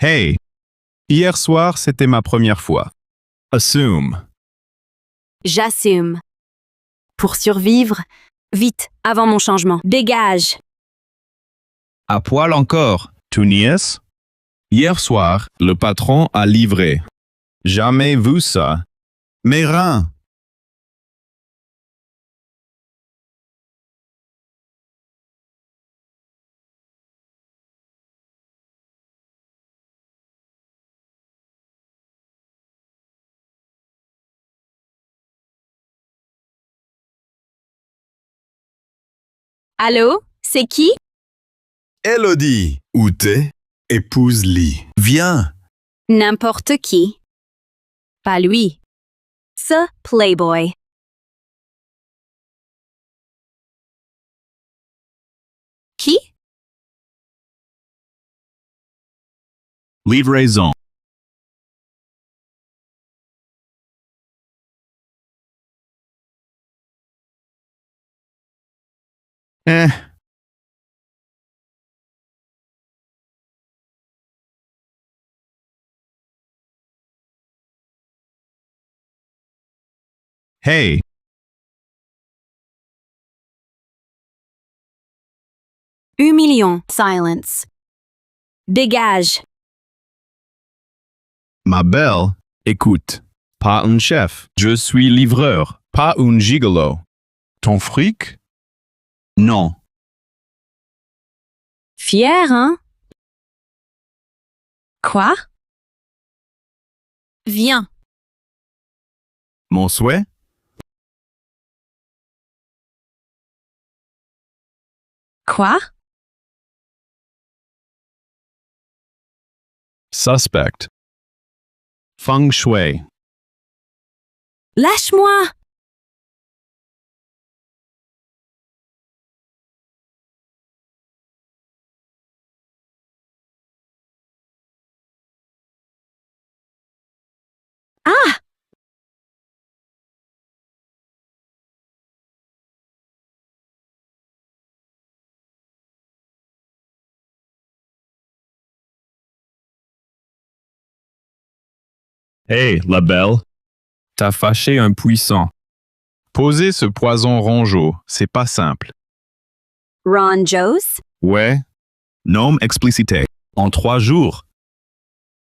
Hey, hier soir, c'était ma première fois. Assume. J'assume. Pour survivre, vite, avant mon changement. Dégage. À poil encore, tu niaises? Hier soir, le patron a livré. Jamais vu ça. Mes reins. Allô? C'est qui? Elodie, où t'es? Épouse Lee. Viens. N'importe qui. Pas lui. Ce Playboy. Qui? Livraison. Eh. Hey, Humiliant. Silence. Dégage. ma belle, écoute. Pas un chef. Je suis livreur, pas un gigolo. Ton fric? Non. Fier, hein? Quoi? Viens. Mon souhait? Quoi? Suspect. Feng shui. Lâche-moi! Ah! Hey, la belle. T'as fâché un puissant. Poser ce poison rongeau, c'est pas simple. Ron Joes? Ouais. Nom explicité. En 3 jours.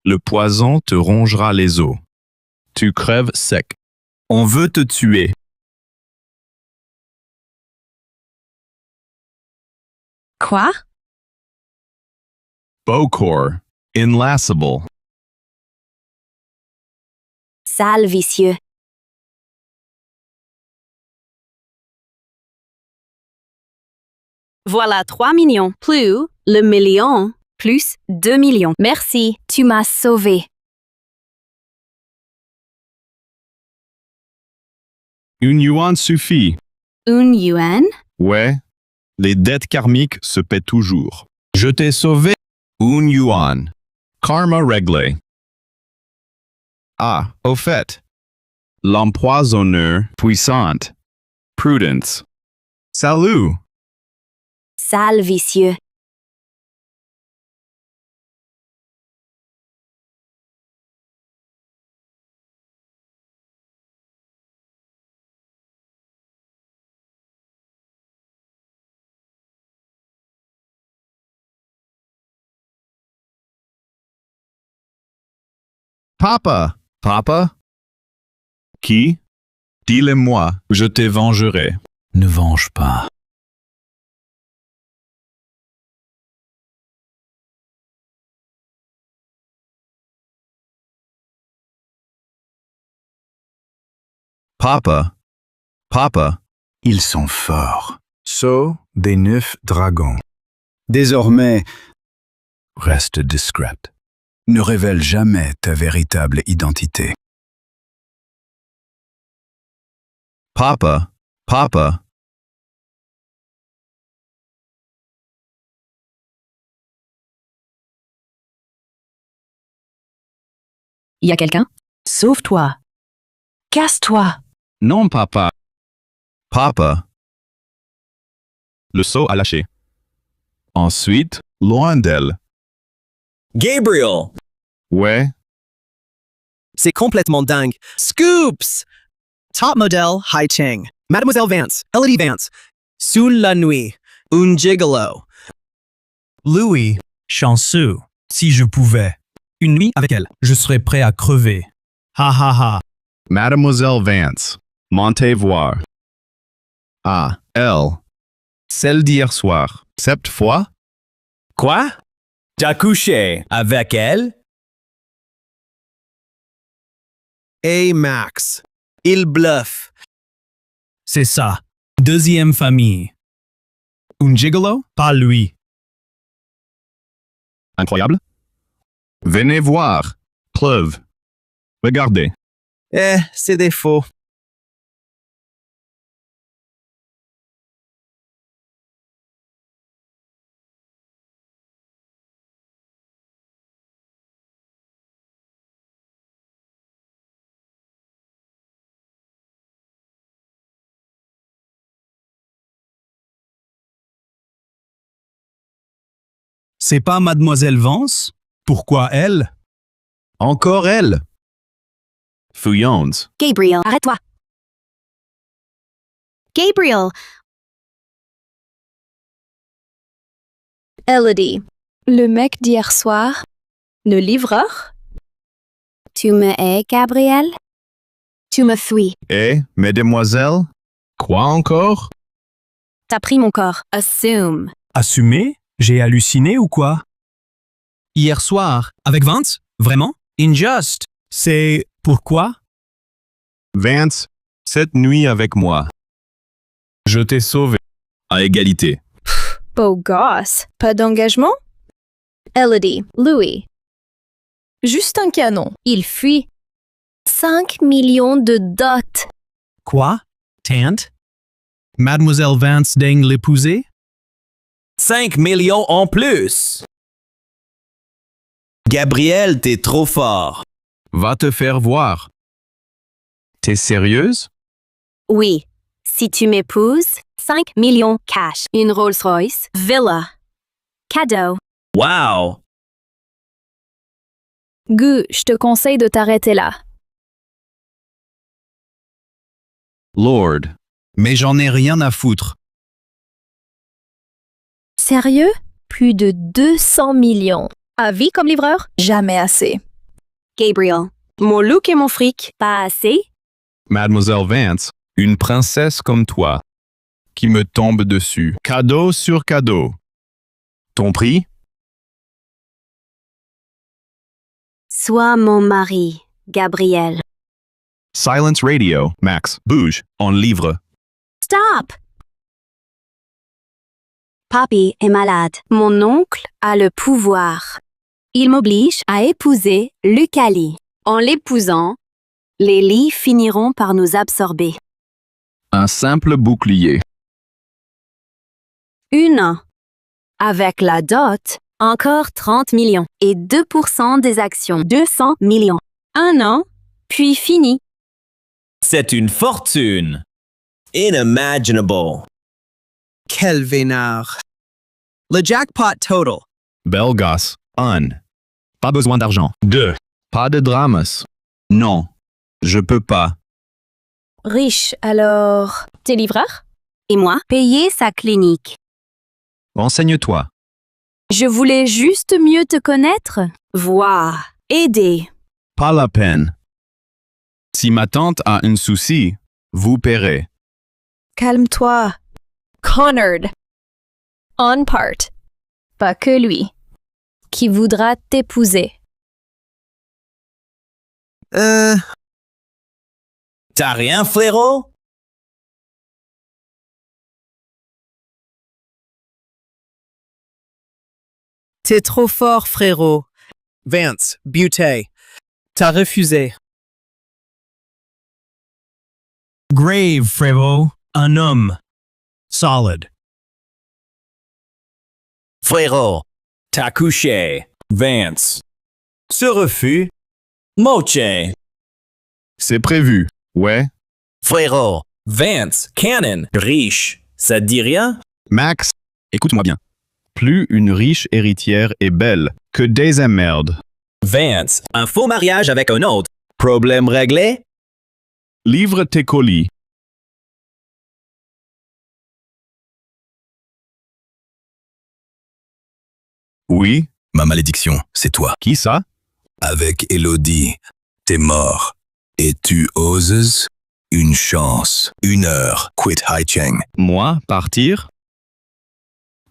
Le poison te rongera les os. Tu crèves sec. On veut te tuer. Quoi? Bowcore. Inlassable. Sale vicieux. Voilà 3 millions. Plus le million. Plus 2 millions. Merci, tu m'as sauvé. Une yuan suffit. Un yuan? Ouais. Les dettes karmiques se paient toujours. Je t'ai sauvé. Un yuan. Karma réglé. Ah, au fait. L'empoisonneur puissante. Prudence. Salut. Sale vicieux. Papa. Papa? Qui? Dis-le-moi, je te vengerai. Ne venge pas. Papa. Papa. Ils sont forts. Sceau des 9 dragons. Désormais, reste discrète. Ne révèle jamais ta véritable identité. Papa. Papa. Y a quelqu'un? Sauve-toi. Casse-toi. Non, papa. Papa. Le seau a lâché. Ensuite, loin d'elle. Gabriel! Ouais. C'est complètement dingue. Scoops! Top model, Hai Cheng. Mademoiselle Vance, Elodie Vance. Sous la nuit, un gigolo. Louis, chanceux, si je pouvais. Une nuit avec elle, je serais prêt à crever. Ha ha ha. Mademoiselle Vance. Montez voir. Ah, elle. Celle d'hier soir. Cette fois? Quoi? T'as couché avec elle? Hey Max, il bluffe. C'est ça. Deuxième famille. Un gigolo? Pas lui. Incroyable. Venez voir. Preuve. Regardez. C'est des faux. C'est pas Mademoiselle Vance? Pourquoi elle? Encore elle. Fouillons. Gabriel, arrête-toi. Gabriel. Elodie. Le mec d'hier soir. Le livreur. Tu me hais, Gabriel? Tu me fuis. Et, mesdemoiselles? Quoi encore? T'as pris mon corps. Assume. Assumé? J'ai halluciné ou quoi? Hier soir, avec Vance? Vraiment? Injuste. C'est pourquoi? Vance, cette nuit avec moi. Je t'ai sauvé. À égalité. Beau gosse. Pas d'engagement? Elodie. Louis. Juste un canon. Il fuit. 5 millions de dot. Quoi? Tante? Mademoiselle Vance daigne l'épouser? 5 millions en plus! Gabriel, t'es trop fort. Va te faire voir. T'es sérieuse? Oui. Si tu m'épouses, 5 millions cash. Une Rolls-Royce. Villa. Cadeau. Wow! Gu, je te conseille de t'arrêter là. Lord. Mais j'en ai rien à foutre. Sérieux? Plus de 200 millions. À vie comme livreur? Jamais assez. Gabriel. Mon look et mon fric. Pas assez? Mademoiselle Vance, une princesse comme toi, qui me tombe dessus. Cadeau sur cadeau. Ton prix? Sois mon mari, Gabriel. Silence Radio. Max, bouge, on livre. Stop! Papi est malade. Mon oncle a le pouvoir. Il m'oblige à épouser Lucali. En l'épousant, les lits finiront par nous absorber. Un simple bouclier. Une. Avec la dot, encore 30 millions. Et 2% des actions, 200 millions. Un an, puis fini. C'est une fortune. Inimaginable. Quel vénard. Le jackpot total. Belgas. 1. Pas besoin d'argent. 2. Pas de dramas. Non. Je peux pas. Riche, alors... T'es livreur? Et moi, payer sa clinique. Renseigne-toi. Je voulais juste mieux te connaître. Voir. Aider. Pas la peine. Si ma tante a un souci, vous paierez. Calme-toi. Connard. On part. Pas que lui. Qui voudra t'épouser. T'as rien, frérot? T'es trop fort, frérot. Vance, Butte. T'as refusé. Grave, frérot. Un homme. Solid. Frérot, t'as couché. Vance. Ce refus. Moche. C'est prévu. Ouais. Frérot, Vance, Cannon, riche. Ça te dit rien? Max, écoute-moi bien. Plus une riche héritière est belle que des emmerdes. Vance, Un faux mariage avec un autre. Problème réglé? Livre tes colis. Oui, Ma malédiction, c'est toi. qui ça? Avec Elodie, t'es mort. Et tu oses? Une chance. 1 heure. Quit Haicheng. Moi, partir?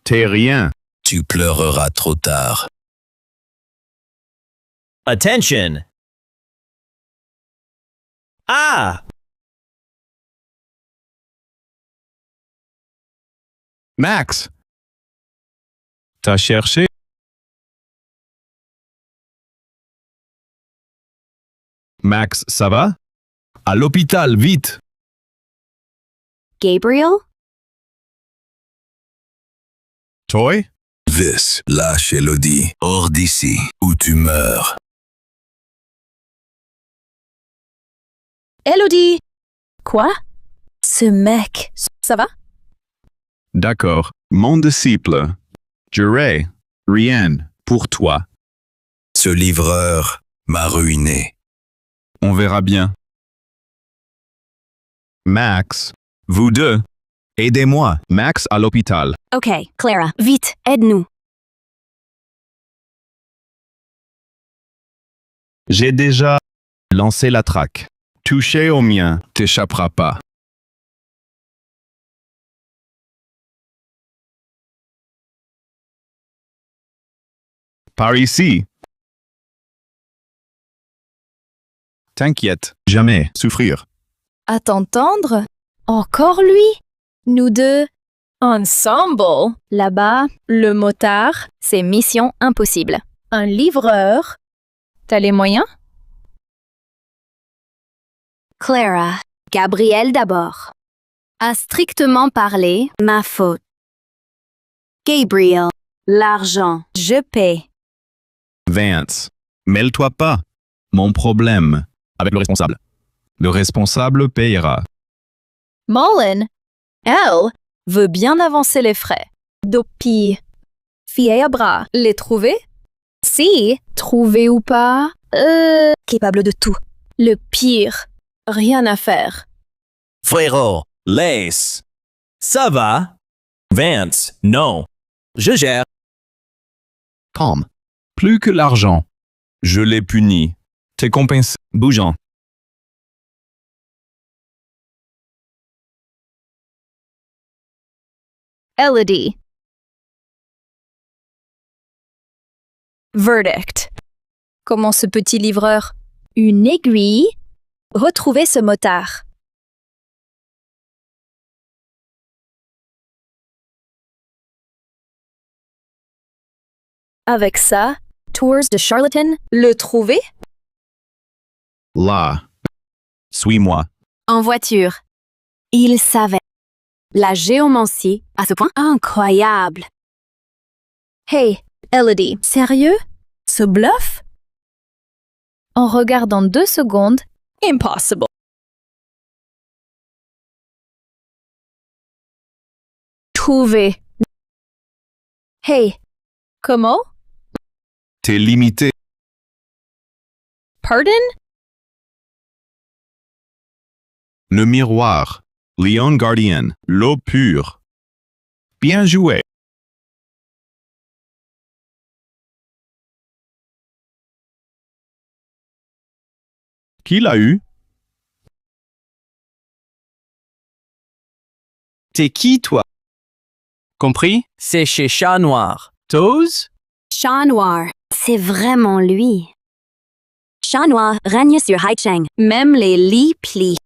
T'es rien. Tu pleureras trop tard. Attention! Ah! Max! T'as cherché? Max, ça va? À l'hôpital, vite! Gabriel? Toy? Vis, lâche Elodie. Hors d'ici, ou tu meurs. Elodie! Quoi? Ce mec, ça va? D'accord. Mon disciple. J'irai. Rien. Pour toi. Ce livreur m'a ruiné. On verra bien. Max. Vous deux. Aidez-moi. Max à l'hôpital. Ok, Clara, vite, aide-nous. J'ai déjà lancé la traque. Touché au mien, t'échapperas pas. Par ici. T'inquiète, jamais souffrir. À t'entendre? Encore lui? Nous deux? Ensemble? Là-bas, le motard, C'est mission impossible. un livreur. T'as les moyens? Clara, Gabriel d'abord. À strictement parler, ma faute. Gabriel, l'argent, je paie. Vance, mêle-toi pas. Mon problème avec le responsable. Le responsable payera. Mullen, elle, veut bien avancer les frais. Dopi, fille à bras, les trouver? Si, trouver ou pas, capable de tout. Le pire, rien à faire. frérot, laisse. Ça va? Vance, non. Je gère. Calme. Plus que l'argent. Je l'ai puni. T'es compensé. Bougeant. Elodie. Verdict. Comment ce petit livreur? Une aiguille? Retrouver ce motard. Avec ça, Tours de Charlatan, le trouver? Là. Suis-moi. En voiture. Il savait. La géomancie, à ce point incroyable. Hey, Elodie, sérieux? Ce bluff? En regardant 2 secondes, impossible. Trouver. Hey, comment? T'es limité. Pardon? Le miroir. Lion Guardian. L'eau pure. Bien joué. Qui l'a eu? T'es qui, toi? Compris? C'est chez Chat Noir. Toes? Chat Noir, c'est vraiment lui. Chat Noir règne sur Haicheng, même les lits plient.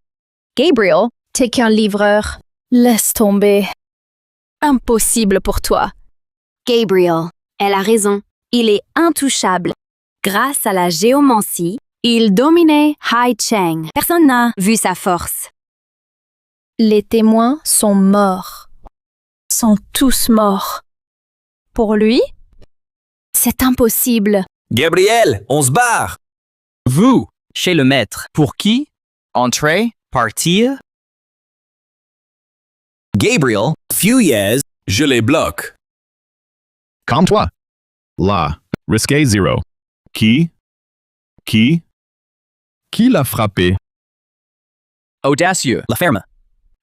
Gabriel, t'es qu'un livreur. Laisse tomber. Impossible pour toi. Gabriel, elle a raison, il est intouchable. Grâce à la géomancie, il dominait Haicheng. Personne n'a vu sa force. Les témoins sont morts. Sont tous morts. Pour lui, c'est impossible. Gabriel, on se barre. Vous, chez le maître. Pour qui? Entrée, partir. Gabriel, Fuyez. Je les bloque. Calme-toi. Là. Risqué 0. Qui? Qui? Qui l'a frappé? Audacieux. La ferme.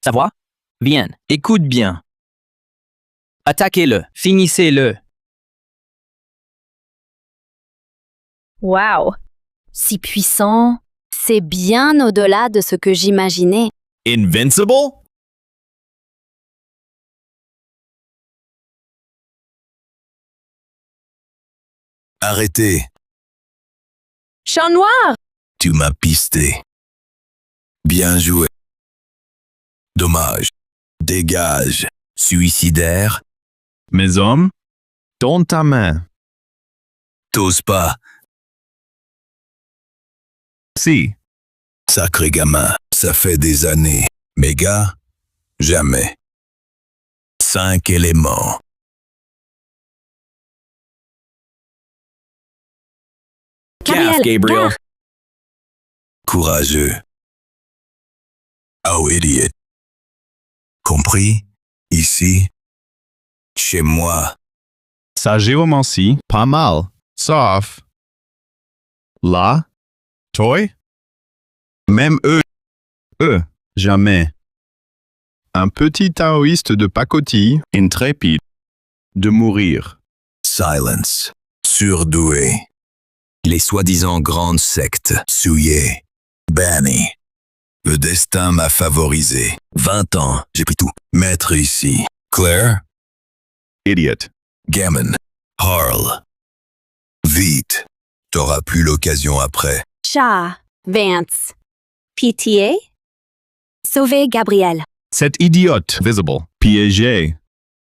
Savoir? Viens. Écoute bien. Attaquez-le. Finissez-le. Wow. Si puissant, c'est bien au-delà de ce que j'imaginais. Invincible? Arrêtez, Chat noir. tu m'as pisté. Bien joué. Dommage. Dégage. Suicidaire. Mes hommes? Donne ta main. T'oses pas. Si. Sacré gamin. Ça fait des années. Mes gars, jamais. 5 éléments. Calf, Gabriel. gare. Courageux. Oh, idiot. Compris? Ici. Chez moi. Sa géomancie, pas mal. Sauf. Là? Toi? Même eux. Eux, jamais. Un petit taoïste de pacotille, intrépide. De mourir. Silence. Surdoué. Les soi-disant grandes sectes. Souillées. Banni. Le destin m'a favorisé. 20 ans, j'ai pris tout. Maître ici. Claire? Idiot. Gammon. Harl. Vite. T'auras plus l'occasion après. Chat. Vance. Pitié. Sauvez Gabriel. Cet idiote visible, piégé.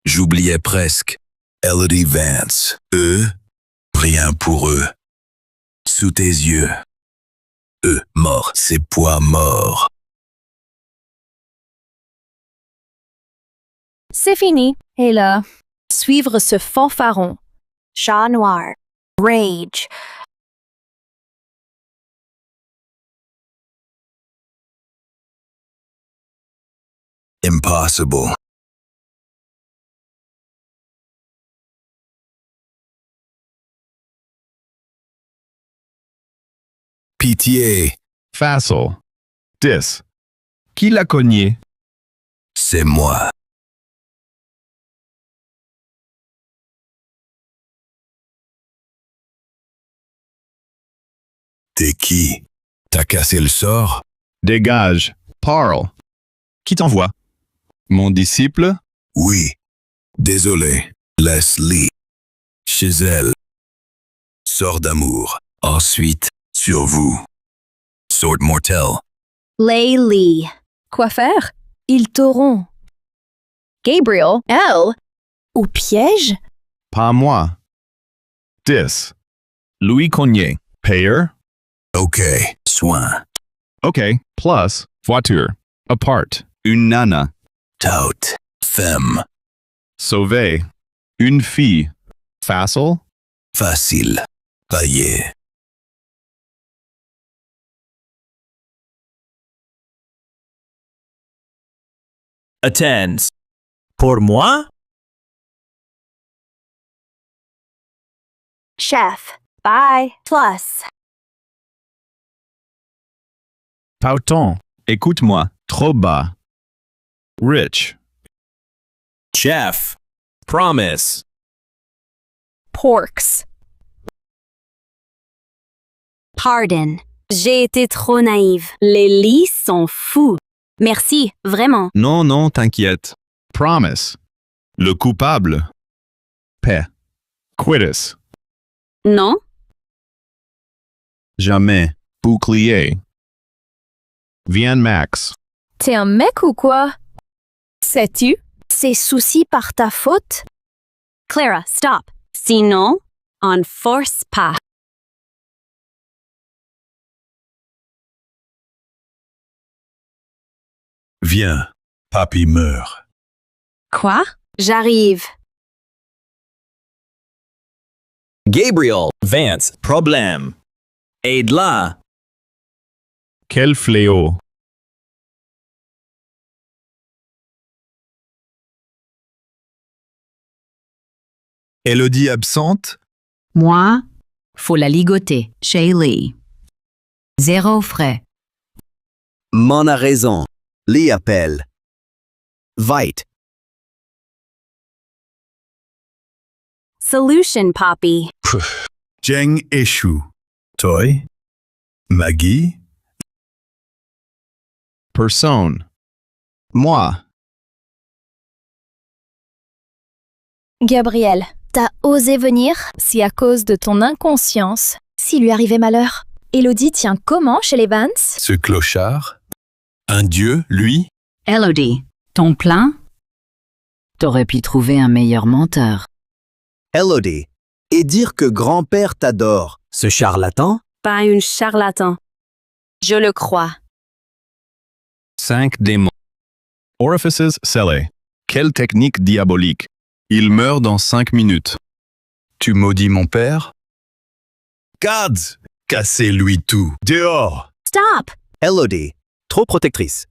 J'oubliais presque. Elodie Vance. Eux? Rien pour eux. Sous tes yeux. Eux, morts. Ces poids morts. C'est fini. Et là, suivre ce fanfaron. Chat noir. Rage. Impossible. Pitié. Facile. 10. Qui l'a cogné? C'est moi. T'es qui? T'as cassé le sort? Dégage. Parle. Qui t'envoie? Mon disciple? Oui. Désolé. Leslie. Chez elle. Sort d'amour. Ensuite, sur vous. Sort mortel. Laylee. Quoi faire? Ils t'auront. Gabriel, elle, au piège? Pas moi. 10. Louis Cognier. Payer? Ok. Soin. OK. Plus. Voiture. Apart. Une nana. Tout. Femme. Sauver. Une fille. Facile? Facile. Payé. Attends. Pour moi? Chef. Bye. Plus. Pauton. Écoute-moi. Trop bas. Rich. Chef. Promise. Porks. Pardon. J'ai été trop naïve. Les lits sont fous. Merci, vraiment. Non, non, t'inquiète. Promise. Le coupable. Paix. Quitus. Non? Jamais. Bouclier. Viens Max. T'es un mec ou quoi? Sais-tu? Ces soucis par ta faute? Clara, stop. Sinon, on force pas. Viens. Papy meurt. Quoi? J'arrive. Gabriel. Vance. Problème. Aide-la. Quel fléau. Elodie absente? Moi, faut la ligoter. Shaylee. 0 frais. Mon a raison. Lee appelle. Vite. Solution, Poppy. Jeng échoue. Toy. Maggie. Personne. Moi. Gabriel, t'as osé venir si à cause de ton inconscience, s'il lui arrivait malheur. Elodie tient comment chez les Vance? Ce clochard. Un dieu, lui. Elodie, ton plan? T'aurais pu trouver un meilleur menteur. Elodie. Et dire que grand-père t'adore. Ce charlatan? Pas un charlatan. Je le crois. 5 démons. Orifices scellés. Quelle technique diabolique. Il meurt dans 5 minutes. Tu maudis mon père? Gads! Cassez-lui tout. Dehors! Stop! Elodie. Trop protectrice.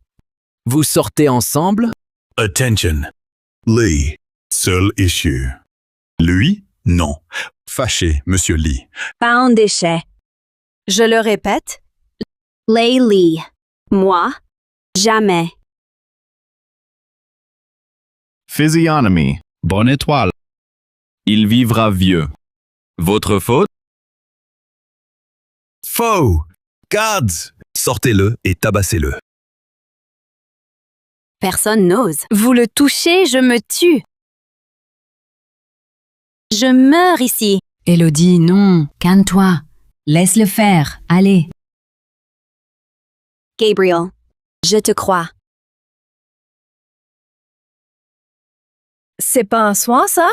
Vous sortez ensemble? Attention. Lee. Seul issue. Lui? Non. Fâché, monsieur Lee. Pas un déchet. Je le répète. Laylee. Moi? Jamais. Physiognomie. Bonne étoile. Il vivra vieux. Votre faute? Faux! Gads! Sortez-le et tabassez-le. Personne n'ose. Vous le touchez, je me tue. Je meurs ici. Elodie, non, calme-toi. Laisse-le faire, allez. Gabriel. Je te crois. C'est pas un soin, ça?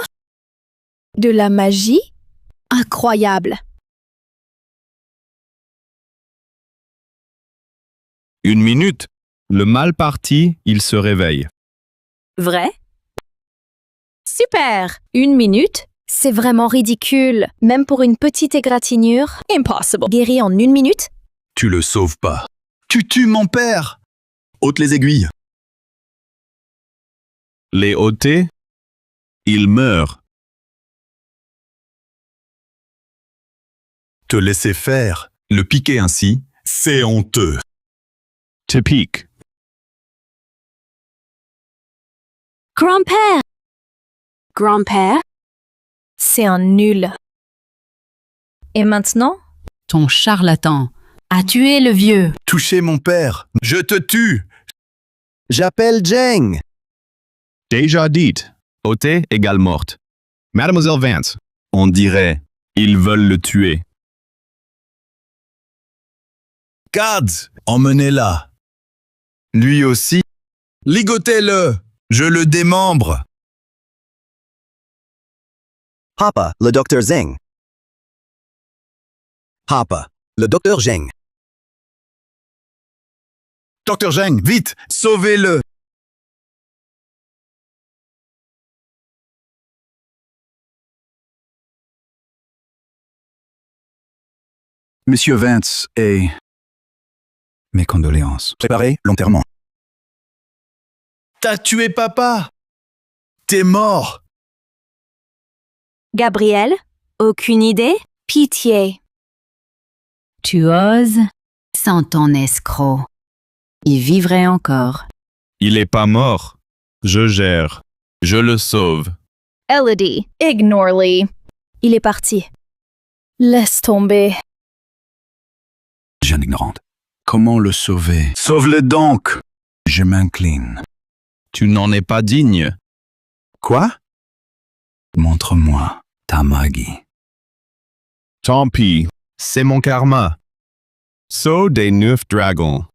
De la magie? Incroyable. 1 minute. Le mal parti, il se réveille. Vrai? Super! 1 minute? C'est vraiment ridicule. Même pour une petite égratignure. Impossible. Guéri en 1 minute? Tu le sauves pas. Tu tues mon père! Ôte les aiguilles. Les ôter? Il meurt. Te laisser faire, le piquer ainsi, c'est honteux. Te pique. Grand-père! Grand-père? C'est un nul. Et maintenant? Ton charlatan a tué le vieux. Toucher mon père, je te tue! J'appelle Jeng. Déjà dit. Ôter égale morte. Mademoiselle Vance. On dirait. Ils veulent le tuer. Gads! Emmenez-la. Lui aussi. Ligotez-le! Je le démembre! Papa, le docteur Zeng. Papa, le docteur Zeng. Docteur Zheng, vite! Sauvez-le! Monsieur Vance et... Mes condoléances. Préparez l'enterrement. T'as tué papa! T'es mort! Gabriel? Aucune idée? Pitié. Tu oses? Sans ton escroc. Il vivrait encore. Il est pas mort. Je gère. Je le sauve. Elodie, ignore Lee. Il est parti. Laisse tomber. Jeune ignorante. Comment le sauver? Sauve-le donc! Je m'incline. Tu n'en es pas digne. Quoi? Montre-moi ta magie. Tant pis. C'est mon karma. Saut des 9 dragons.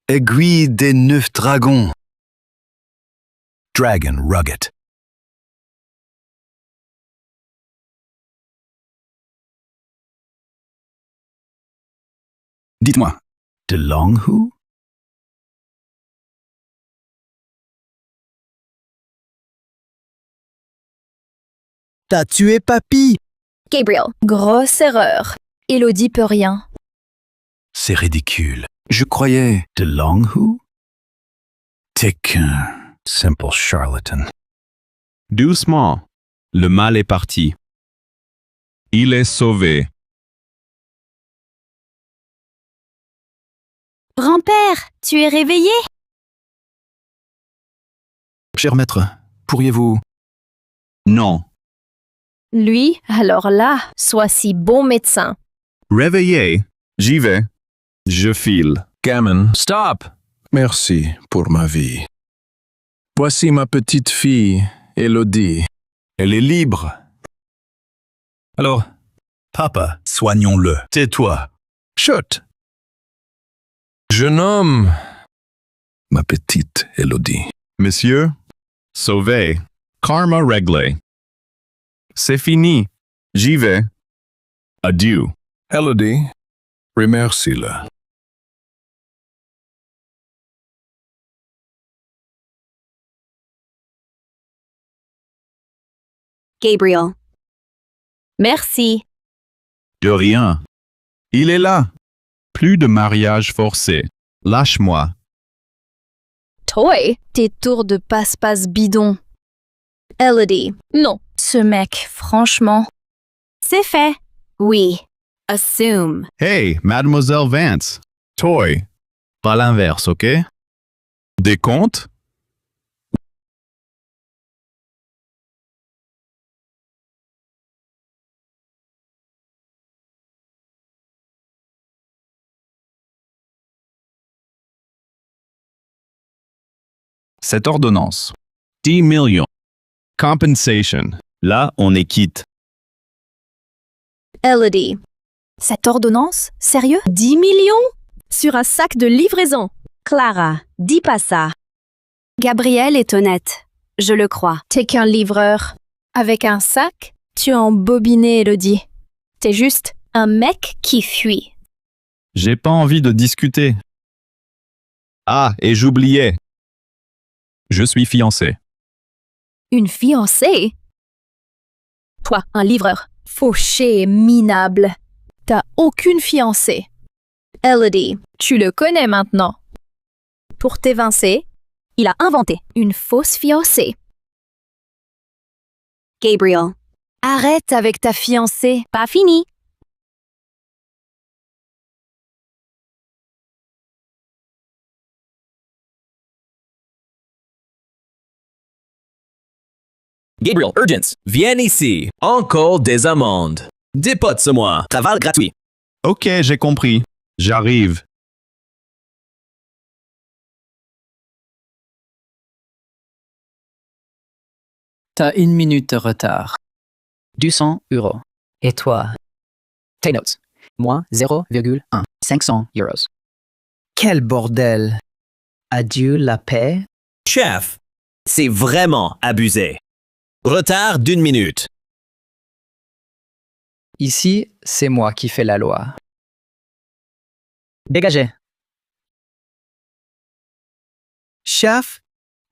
Aiguille des 9 dragons. Dragon Rugged. Dites-moi. De Longhu? T'as tué papy. Gabriel, grosse erreur. Elodie peut rien. C'est ridicule. Je croyais de Longhou? T'es qu'un simple charlatan. Doucement. Le mal est parti. Il est sauvé. Grand-père, tu es réveillé? Cher maître, pourriez-vous... Non. Lui, alors là, sois si bon médecin. Réveillé. J'y vais. Je file. Gammon, Stop! merci pour ma vie. Voici ma petite fille, Elodie. Elle est libre. Alors, papa, soignons-le. Tais-toi. Chut! Jeune homme, ma petite Elodie. Monsieur, sauvé. Karma réglé. C'est fini. J'y vais. Adieu. Elodie, remercie-le. Gabriel. Merci. De rien. Il est là. Plus de mariage forcé. Lâche-moi. Toi, tes tours de passe-passe bidon. Elodie, non. Ce mec, franchement. C'est fait. Oui. Assume. Hey, Mademoiselle Vance. Toy. Pas l'inverse, ok? Des comptes? Cette ordonnance. 10 millions. Compensation. Là, on est quitte. Elodie. Cette ordonnance? Sérieux? 10 millions? Sur un sac de livraison. Clara, dis pas ça. Gabriel est honnête. Je le crois. T'es qu'un livreur. Avec un sac, tu as embobiné Elodie. T'es juste un mec qui fuit. J'ai pas envie de discuter. Ah, et j'oubliais. Je suis fiancé. Une fiancée? Toi, un livreur. Fauché et minable. T'as aucune fiancée. Elodie, tu le connais maintenant. Pour t'évincer, il a inventé une fausse fiancée. Gabriel. Arrête avec ta fiancée. Pas fini. Gabriel, urgence, viens ici. Encore des amendes. Dépote-moi. Travail gratuit. Ok, j'ai compris. J'arrive. T'as 1 minute de retard. 200 euros. Et toi? Tes notes. Moi, 0,1. 500 euros. Quel bordel. Adieu la paix. Chef, c'est vraiment abusé. Retard d'1 minute. Ici, c'est moi qui fais la loi. Dégagez. Chef,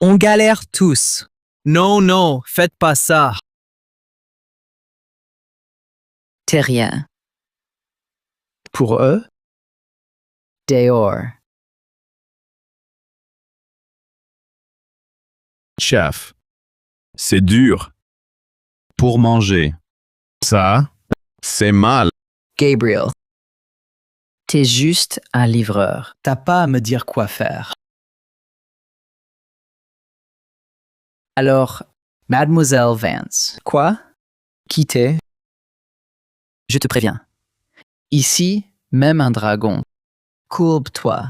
on galère tous. Non, non, faites pas ça. T'es rien. Pour eux, dehors. Chef. C'est dur. Pour manger. Ça, c'est mal. Gabriel. T'es juste un livreur. T'as pas à me dire quoi faire. Alors, Mademoiselle Vance. Quoi? Quitter? Je te préviens. Ici, même un dragon. Courbe-toi.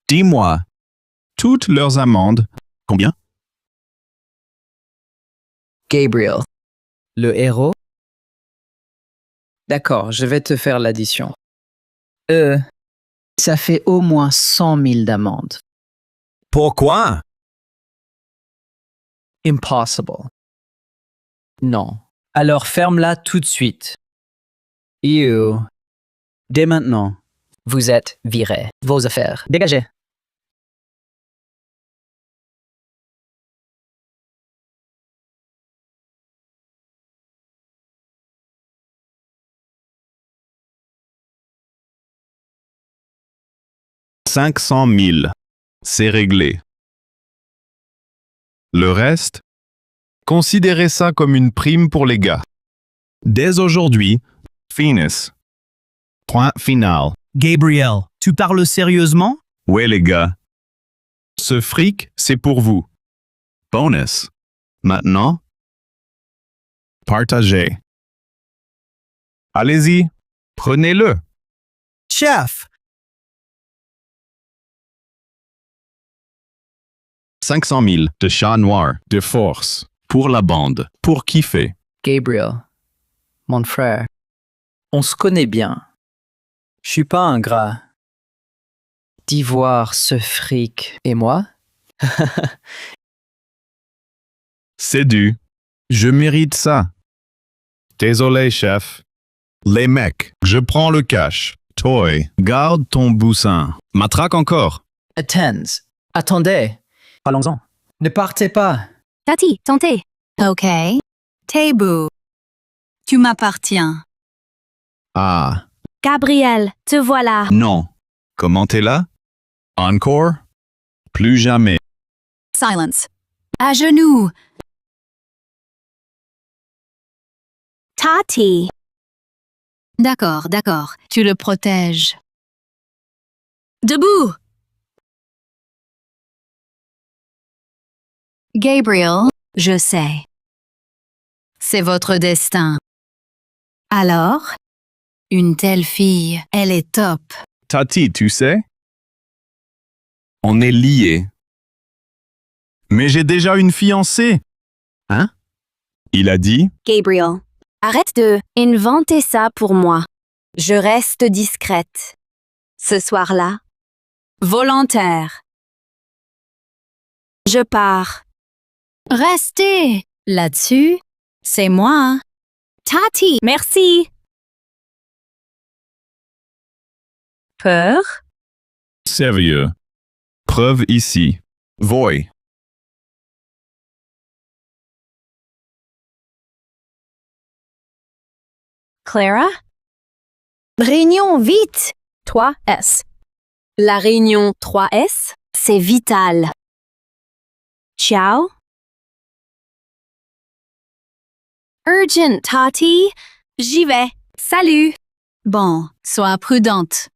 Dis-moi. Toutes leurs amendes. Combien? Gabriel. Le héros? D'accord, je vais te faire l'addition. Ça fait au moins 100 000 d'amende. Pourquoi? Impossible. Non. Alors ferme-la tout de suite. You. Dès maintenant. Vous êtes viré. Vos affaires. Dégagez. 500 000. C'est réglé. Le reste, considérez ça comme une prime pour les gars. Dès aujourd'hui, finis. Point final. Gabriel, tu parles sérieusement? Ouais les gars. Ce fric, c'est pour vous. Bonus. Maintenant, partagez. Allez-y, prenez-le. Chef, 500 000 de chat noir, de force, pour la bande, pour kiffer. Gabriel, mon frère, on se connaît bien. Je suis pas ingrat. D'y voir ce fric et moi? C'est dû. Je mérite ça. Désolé, chef. Les mecs, je prends le cash. Toy, garde ton boussin. Matraque encore. Attendez. Parlons-en. Ne partez pas. Tati, tentez. Ok. Tebu. Tu m'appartiens. Ah, Gabriel, te voilà. non. Comment t'es là? Encore? Plus jamais. Silence. À genoux. Tati. D'accord, d'accord. Tu le protèges. Debout. Gabriel, je sais. C'est votre destin. Alors, une telle fille, elle est top. Tati, tu sais? On est liés. Mais j'ai déjà une fiancée. Hein? Il a dit? Gabriel, arrête de inventer ça pour moi. Je reste discrète. Ce soir-là, volontaire. Je pars. Restez. Là-dessus, c'est moi. Tati, merci. Peur? Sérieux. Preuve ici. Voy. Clara? Réunion, vite! 3S. La réunion 3S, c'est vital. Ciao? Urgent, Tati. J'y vais. Salut! Bon, sois prudente.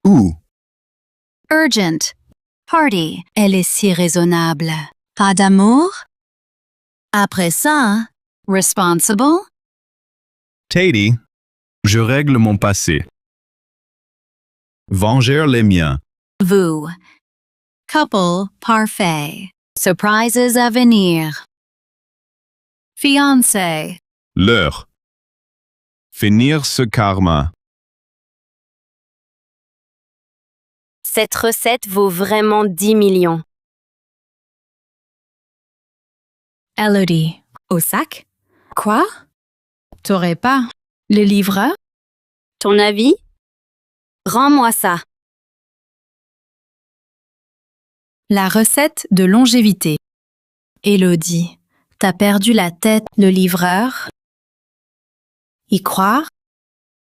Où? Urgent. Party. Elle est si raisonnable. Pas d'amour? Après ça, responsible? Tati, je règle mon passé. Venger les miens. Vous. Couple parfait. Surprises à venir. Fiancé. L'heure. Finir ce karma. Cette recette vaut vraiment 10 millions. Elodie. Au sac? Quoi? T'aurais pas le livreur? Ton avis? Rends-moi ça. La recette de longévité. Elodie, t'as perdu la tête, le livreur? Y croire?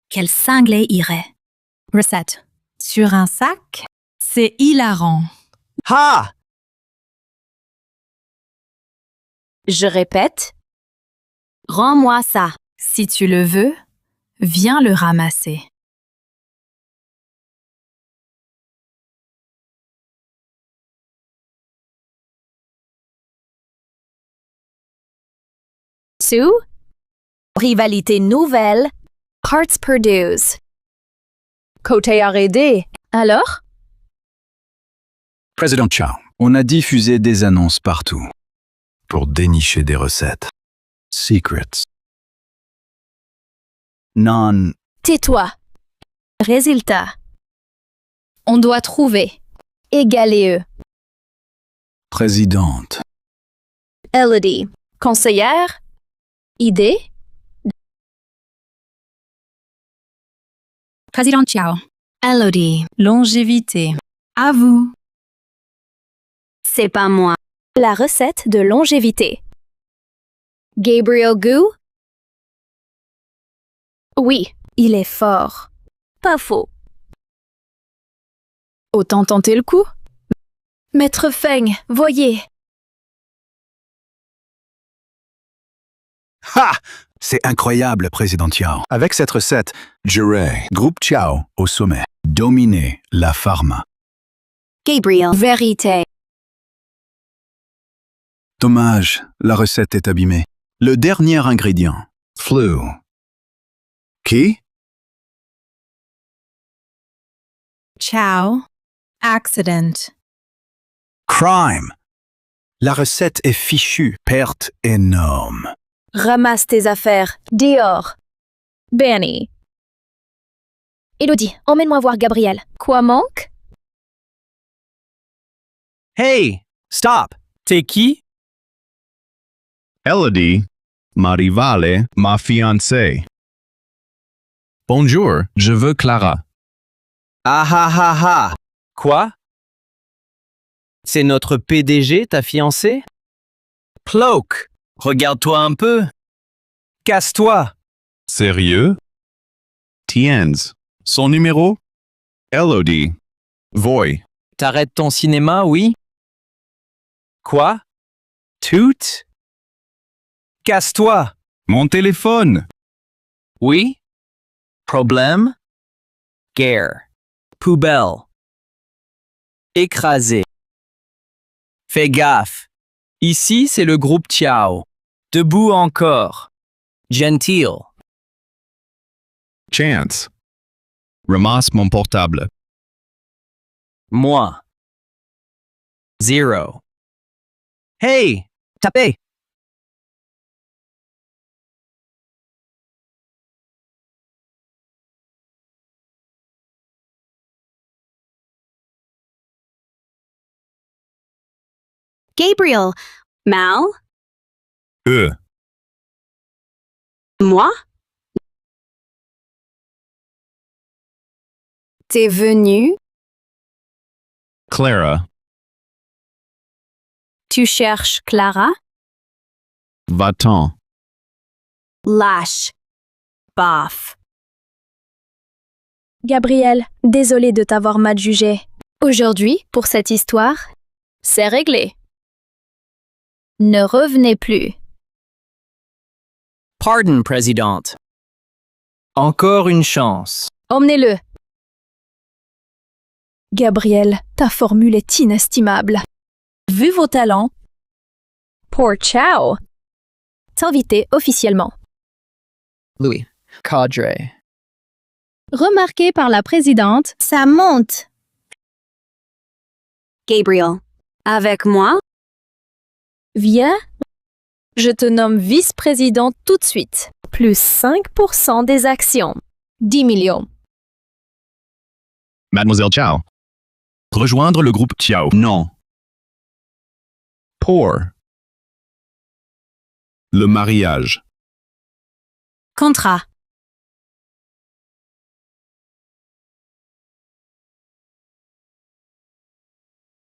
Quel cinglé irait. Recette. Sur un sac? C'est hilarant. ha! Je répète. Rends-moi ça. Si tu le veux, viens le ramasser. Sue? Rivalité nouvelle. Hearts Purdue's. Côté R&D. Alors? Président Chow, on a diffusé des annonces partout. Pour dénicher des recettes. Secrets. Non. Tais-toi. Résultat. On doit trouver. Égaler eux. Présidente. Elodie. Conseillère. Idée. Président Chiao. Elodie. Longévité. À vous. C'est pas moi. La recette de longévité. Gabriel Gu? Oui, Il est fort. Pas faux. Autant tenter le coup. Maître Feng, voyez. Ha! C'est incroyable, Président Tiao. Avec cette recette, j'aurai Groupe Tiao au sommet. Dominer la pharma. Gabriel. Vérité. Dommage, la recette est abîmée. Le dernier ingrédient. Flu. Qui? Ciao. Accident. Crime. La recette est fichue. Perte énorme. Ramasse tes affaires. Dehors. Benny. Elodie, emmène-moi voir Gabriel. Quoi manque? Hey, stop. T'es qui? Elodie, ma rivale, ma fiancée. Bonjour, je veux Clara. Ah ah ah ah. Quoi? C'est notre PDG, ta fiancée? Ploke, regarde-toi un peu. Casse-toi. Sérieux? Tiens. Son numéro? Elodie. Voy. T'arrêtes ton cinéma, oui? Quoi? Tout? Casse-toi. Mon téléphone. Oui? Problème? Guerre. Poubelle. Écrasé. Fais gaffe. Ici, c'est le groupe Tiao. Debout encore. Gentil. Chance. Ramasse mon portable. Moi. 0. Hey! Tapez! Gabriel. Mal. Moi? T'es venu? Clara. Tu cherches Clara? Va-t'en. Lâche. Baf. Gabriel, désolé de t'avoir mal jugé. Aujourd'hui, pour cette histoire, c'est réglé. Ne revenez plus. Pardon, présidente. Encore une chance. Emmenez-le. Gabriel, ta formule est inestimable. Vu vos talents, pour Ciao, t'inviter officiellement. Louis. Cadre. Remarqué par la présidente, ça monte. Gabriel. Avec moi? Viens. Je te nomme vice-président tout de suite. Plus 5% des actions. 10 millions. Mademoiselle Tiao. Rejoindre le groupe Tiao. Non. Pour. Le mariage. Contrat.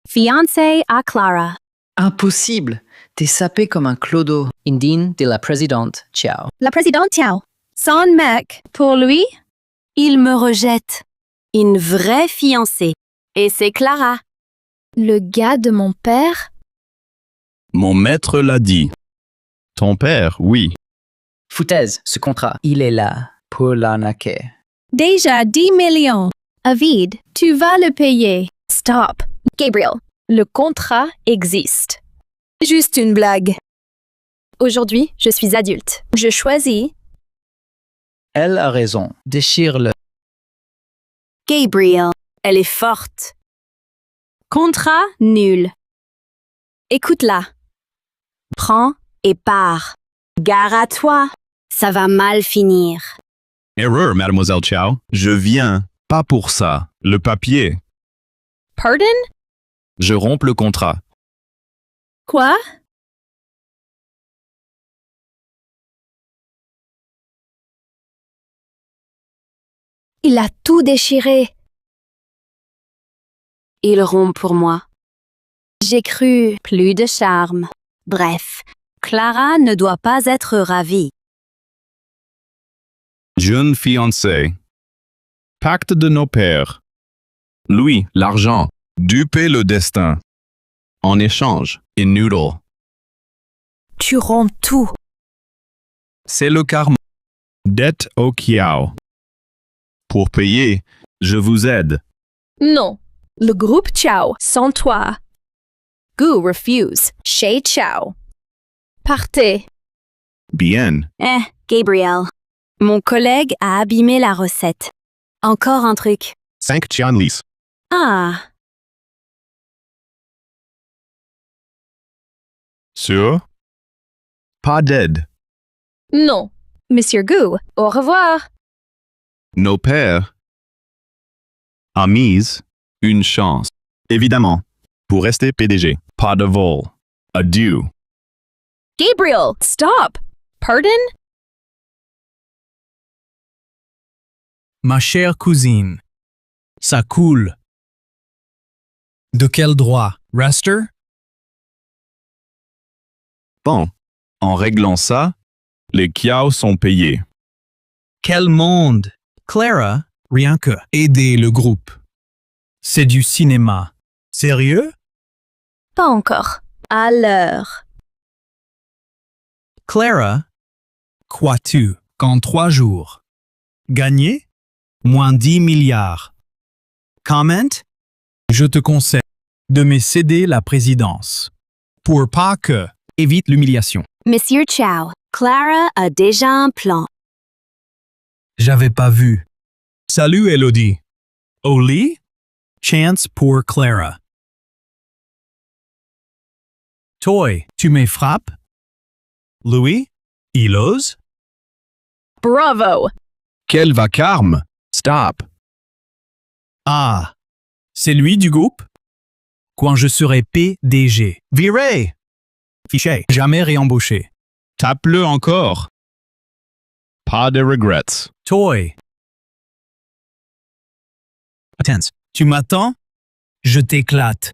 Fiancé à Clara. Impossible. T'es sapé comme un clodo. Indigne de la présidente. Ciao. La présidente Ciao. Son mec. Pour lui, Il me rejette. Une vraie fiancée. Et c'est Clara. le gars de mon père. Mon maître l'a dit. Ton père, oui. Foutaise, ce contrat. Il est là pour l'arnaquer. Déjà 10 millions. Avid, tu vas le payer. Stop. Gabriel, le contrat existe. Juste une blague. Aujourd'hui, je suis adulte. Je choisis. Elle a raison. Déchire-le. Gabriel. Elle est forte. Contrat nul. Écoute-la. Prends et pars. Gare à toi. Ça va mal finir. Erreur, Mademoiselle Tiao. Je viens. Pas pour ça. Le papier. Pardon? Je romps le contrat. Quoi? Il a tout déchiré. Il rompt pour moi. J'ai cru. Plus de charme. Bref, Clara ne doit pas être ravie. Jeune fiancée. Pacte de nos pères. Louis, l'argent. Duper le destin. En échange, in noodle. Tu rends tout. C'est le karma. Dette au kiao. Pour payer, je vous aide. Non. Le groupe Ciao, sans toi. Gu refuse. Shay Ciao. Partez. Bien. Gabriel. Mon collègue a abîmé la recette. Encore un truc. 5 Tianlis. Ah, Sûr? Pas d'aide. Non. Monsieur Gu, au revoir. Nos pères. Amis. Une chance. Évidemment. Pour rester PDG. Pas de vol. Adieu. Gabriel, stop. Pardon? Ma chère cousine. Ça coule. De quel droit? Rester? Bon. En réglant ça, les kiao sont payés. Quel monde! Clara, rien que aider le groupe. C'est du cinéma. Sérieux? Pas encore. À l'heure. Clara, crois-tu qu'en 3 jours, gagner moins 10 milliards? Comment? Je te conseille de me céder la présidence. Pour pas que évite l'humiliation. Monsieur Chow, Clara a déjà un plan. J'avais pas vu. Salut Elodie. Au lit? Chance pour Clara. Toy, tu me frappes? Louis? Il ose? Bravo. Quel vacarme! Stop! Ah, c'est lui du groupe? Quand je serai PDG. Viré! Fiché, jamais réembauché. Tape-le encore. Pas de regrets. Toy. Attends, tu m'attends? Je t'éclate.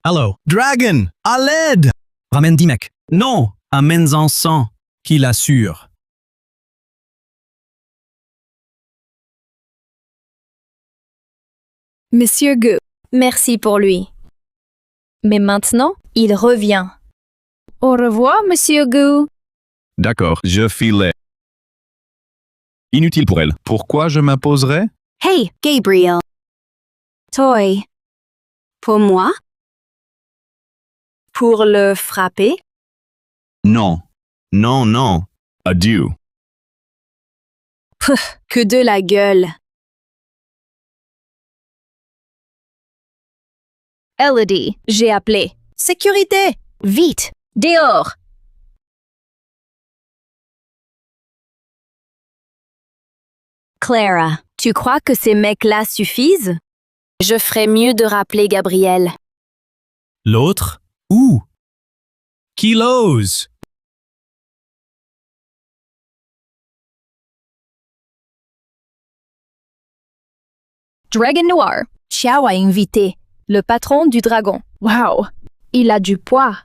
Allô, Dragon, à l'aide! Ramène 10 mecs. Non, amène-en 100, qui l'assure. Monsieur Gu, merci pour lui. Mais maintenant, il revient. Au revoir, Monsieur Gu. D'accord, je filais. Inutile pour elle. Pourquoi je m'imposerais? Hey, Gabriel. Toy. Pour moi? Pour le frapper? Non. Non, non. Adieu. Pff, que de la gueule. Elodie, j'ai appelé. Sécurité! Vite! Dehors! Clara, tu crois que ces mecs-là suffisent? Je ferais mieux de rappeler Gabriel. L'autre? Où? Qui l'ose? Dragon Noir. Xiao a invité. Le patron du dragon. Wow! Il a du poids.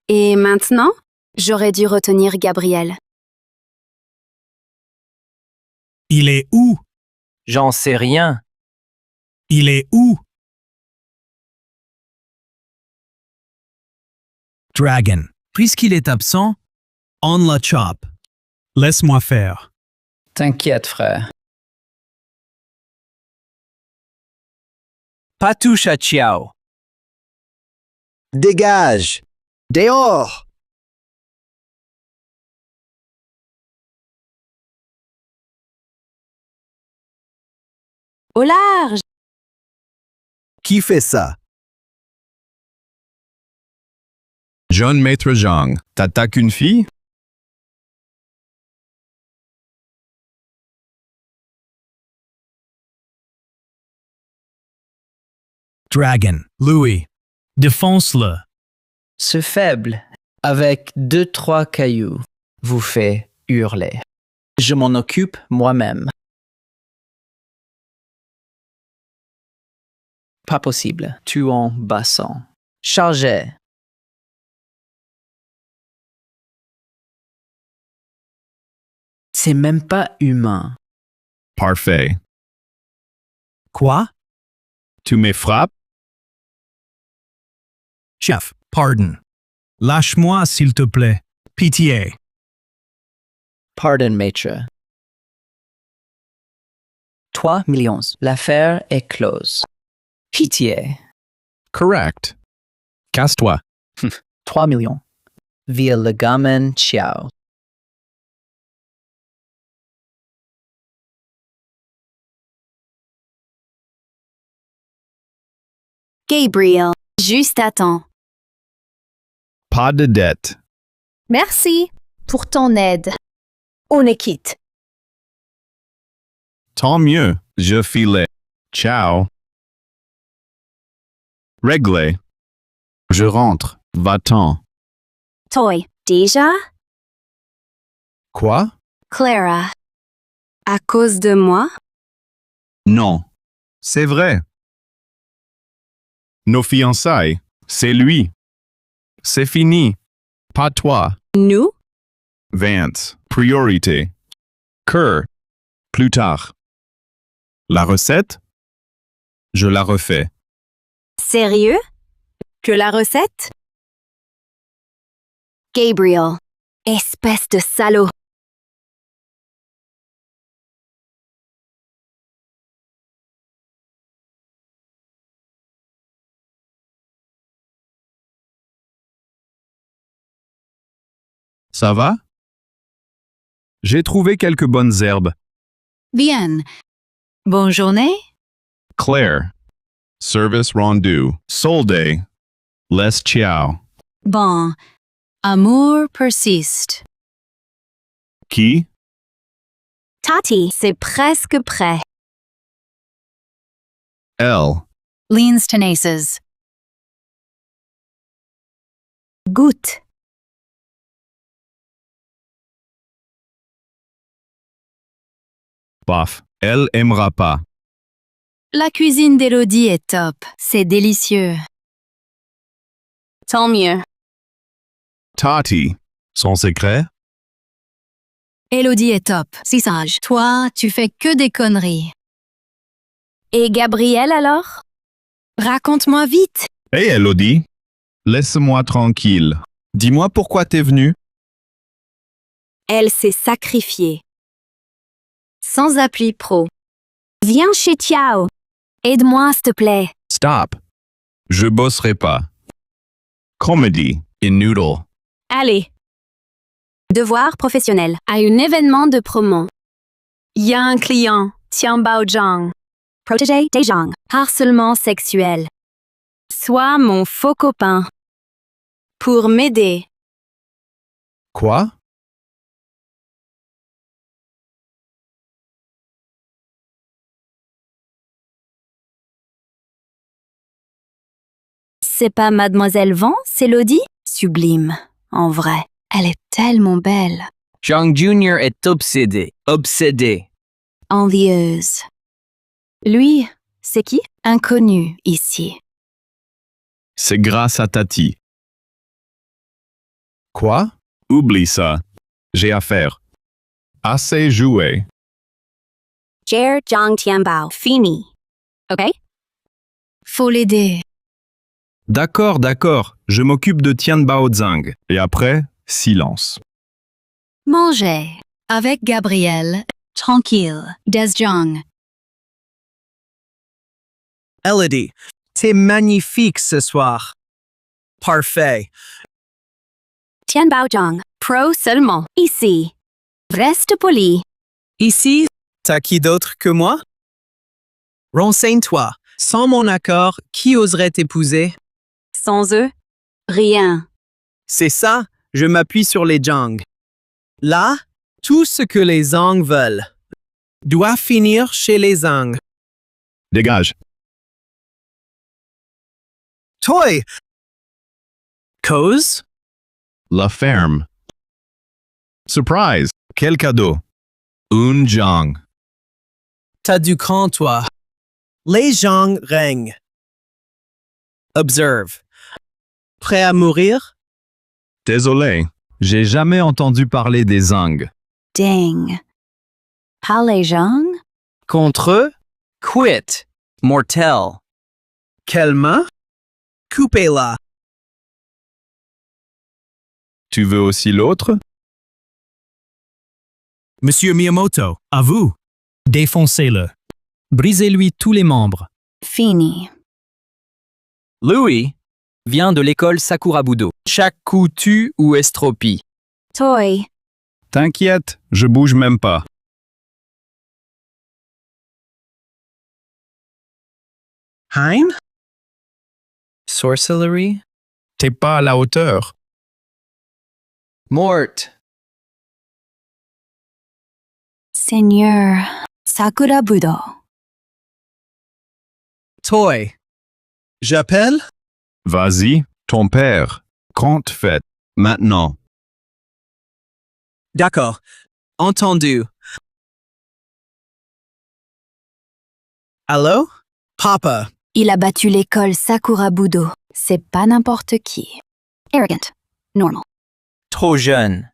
Et maintenant? J'aurais dû retenir Gabriel. Il est où? J'en sais rien. Il est où? Dragon, puisqu'il est absent, on la chop. Laisse-moi faire. T'inquiète, frère. Pas touche à Chiao. Dégage! Dehors! Au large! Qui fait ça? John Maître Zhang, t'attaques une fille? Dragon, Louis, défonce-le. Ce faible, avec 2-3 cailloux, vous fait hurler. Je m'en occupe moi-même. Pas possible, tuant Bassan. Chargez. C'est même pas humain. Parfait. Quoi? Tu me frappes? Chef, pardon. Lâche-moi, s'il te plaît. Pitié. Pardon, maître. 3 millions. L'affaire est close. Pitié. Correct. Casse-toi. 3 millions. Via le gamin Chiao. Gabriel, juste à temps. Pas de dette. Merci pour ton aide. On est quitte. Tant mieux, je filais. Ciao. Réglé. Je rentre. Va-t'en. Toi, déjà? Quoi? Clara. À cause de moi? Non. C'est vrai. Nos fiançailles, c'est lui. C'est fini. Pas toi. Nous? Vance. Priorité. Cœur. Plus tard. La recette? Je la refais. Sérieux? Que la recette? Gabriel. Espèce de salaud. Ça va? J'ai trouvé quelques bonnes herbes. Bien. Bonne journée. Claire. Service rendu. Soldé. Les ciao. Bon. Amour persiste. Qui? Tati, c'est presque prêt. Elle. Liens tenaces. Goûte. Bof. Elle aimera pas. La cuisine d'Élodie est top. C'est délicieux. Tant mieux. Tati. Son secret? Élodie est top. Si sage. Toi, tu fais que des conneries. Et Gabriel alors? Raconte-moi vite. Hey Elodie. Laisse-moi tranquille. Dis-moi pourquoi t'es venue. Elle s'est sacrifiée. Sans appui pro. Viens chez Tiao. Aide-moi, s'il te plaît. Stop. Je bosserai pas. Comedy. In noodle. Allez. Devoir professionnel. À un événement de promo. Y a un client. Tian Baozhang. Protégé des Zhang. Harcèlement sexuel. Sois mon faux copain. Pour m'aider. Quoi? C'est pas Mademoiselle Vance, Elodie? Sublime. En vrai. Elle est tellement belle. Zhang Jr. est obsédé. Obsédé. Envieuse. Lui, c'est qui? Inconnu ici. C'est grâce à Tati. Quoi? Oublie ça. J'ai affaire. Assez joué. Jer Zhang Tianbao. Fini. OK? Faut l'aider. D'accord, d'accord. Je m'occupe de Tian Baozhang. Et après, silence. Manger. Avec Gabriel. Tranquille. Desjong. Elodie, t'es magnifique ce soir. Parfait. Tian Baozhang. Pro seulement. Ici. Reste poli. Ici, t'as qui d'autre que moi? Renseigne-toi. Sans mon accord, qui oserait t'épouser? Sans eux, rien. C'est ça, je m'appuie sur les Zhang. Là, tout ce que les Zhang veulent doit finir chez les Zhang. Dégage. Toi! Cause? La ferme. Surprise. Quel cadeau. Un Zhang. T'as du cran, toi. Les Zhang règnent. Observe. Prêt à mourir? Désolé. J'ai jamais entendu parler des Zhang. Ding. Parlez Zhang? Contre, quit, mortel. Quelle main? Coupez-la. Tu veux aussi l'autre? Monsieur Miyamoto, à vous. Défoncez-le. Brisez-lui tous les membres. Fini. Louis vient de l'école Sakurabudo. Chaque coup tue ou estropie. Toy. T'inquiète, je bouge même pas. Hein? Sorcellery? T'es pas à la hauteur. Mort. Seigneur. Sakurabudo. Toy. J'appelle? Vas-y, ton père. Grande fête. Maintenant. D'accord. Entendu. Allô? Papa. Il a battu l'école Sakurabudo. C'est pas n'importe qui. Arrogant. Normal. Trop jeune.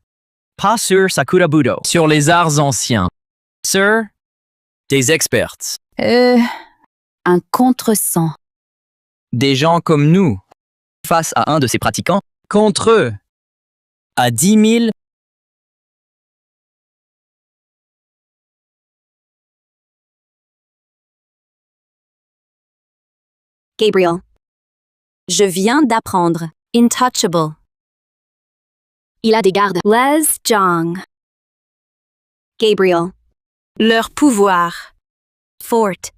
Pas sur Sakurabudo. Sur les arts anciens. Sur des experts. Un contresens. Des gens comme nous. Face à un de ces pratiquants. Contre eux. À 10 000. Gabriel. Je viens d'apprendre. Intouchable. Il a des gardes. Les Zhang. Gabriel. Leur pouvoir. Fort.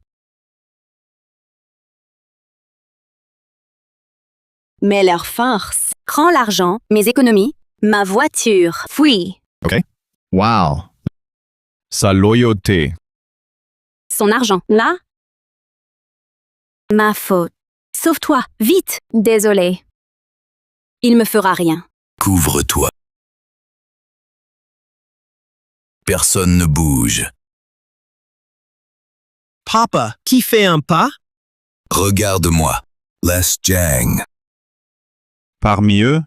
Mais leur force. Prends l'argent, mes économies, ma voiture. Fuis. Wow. Sa loyauté. Son argent. Là? Ma faute. Sauve-toi, vite. Désolé. Il me fera rien. Couvre-toi. Personne ne bouge. Papa, qui fait un pas? Regarde-moi. Les Zhang. Parmi eux,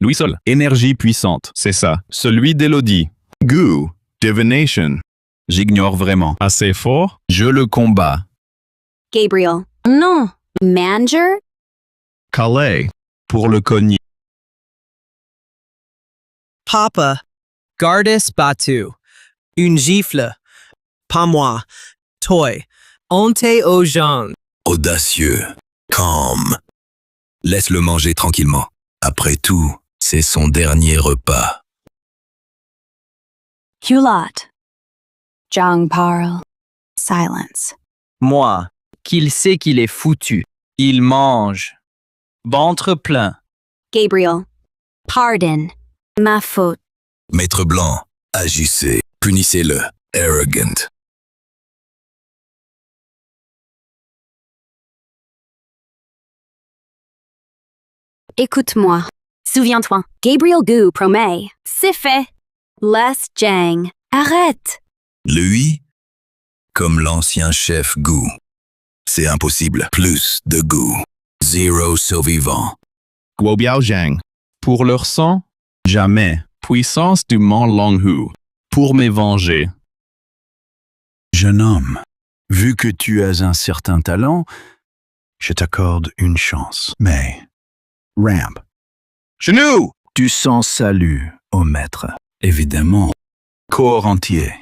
Louis Sol. Énergie puissante, c'est ça. Celui d'Elodie. Goo. Divination. J'ignore vraiment. Assez fort, je le combats. Gabriel. Non. Manger? Calais. Pour le cogner. Papa. Gardes battu. Une gifle. Pas moi. Toy. Honte aux gens. Audacieux. Calme. Laisse-le manger tranquillement. Après tout, c'est son dernier repas. Hulot. Zhang parle. Silence. Moi, qu'il sait qu'il est foutu. Il mange. Ventre plein. Gabriel. Pardon. Ma faute. Maître Blanc, agissez. Punissez-le. Arrogant. Écoute-moi. Souviens-toi. Gabriel Gu promet. C'est fait. Les Zhang. Arrête. Lui, comme l'ancien chef Gu. C'est impossible. Plus de Gu. Zéro survivant. Guo Biaozhang. Pour leur sang, jamais. Puissance du Mont Longhu. Pour me venger. Jeune homme, vu que tu as un certain talent, je t'accorde une chance. Mais, Ramp, Genou! tu sens salut au maître. Évidemment. Corps entier.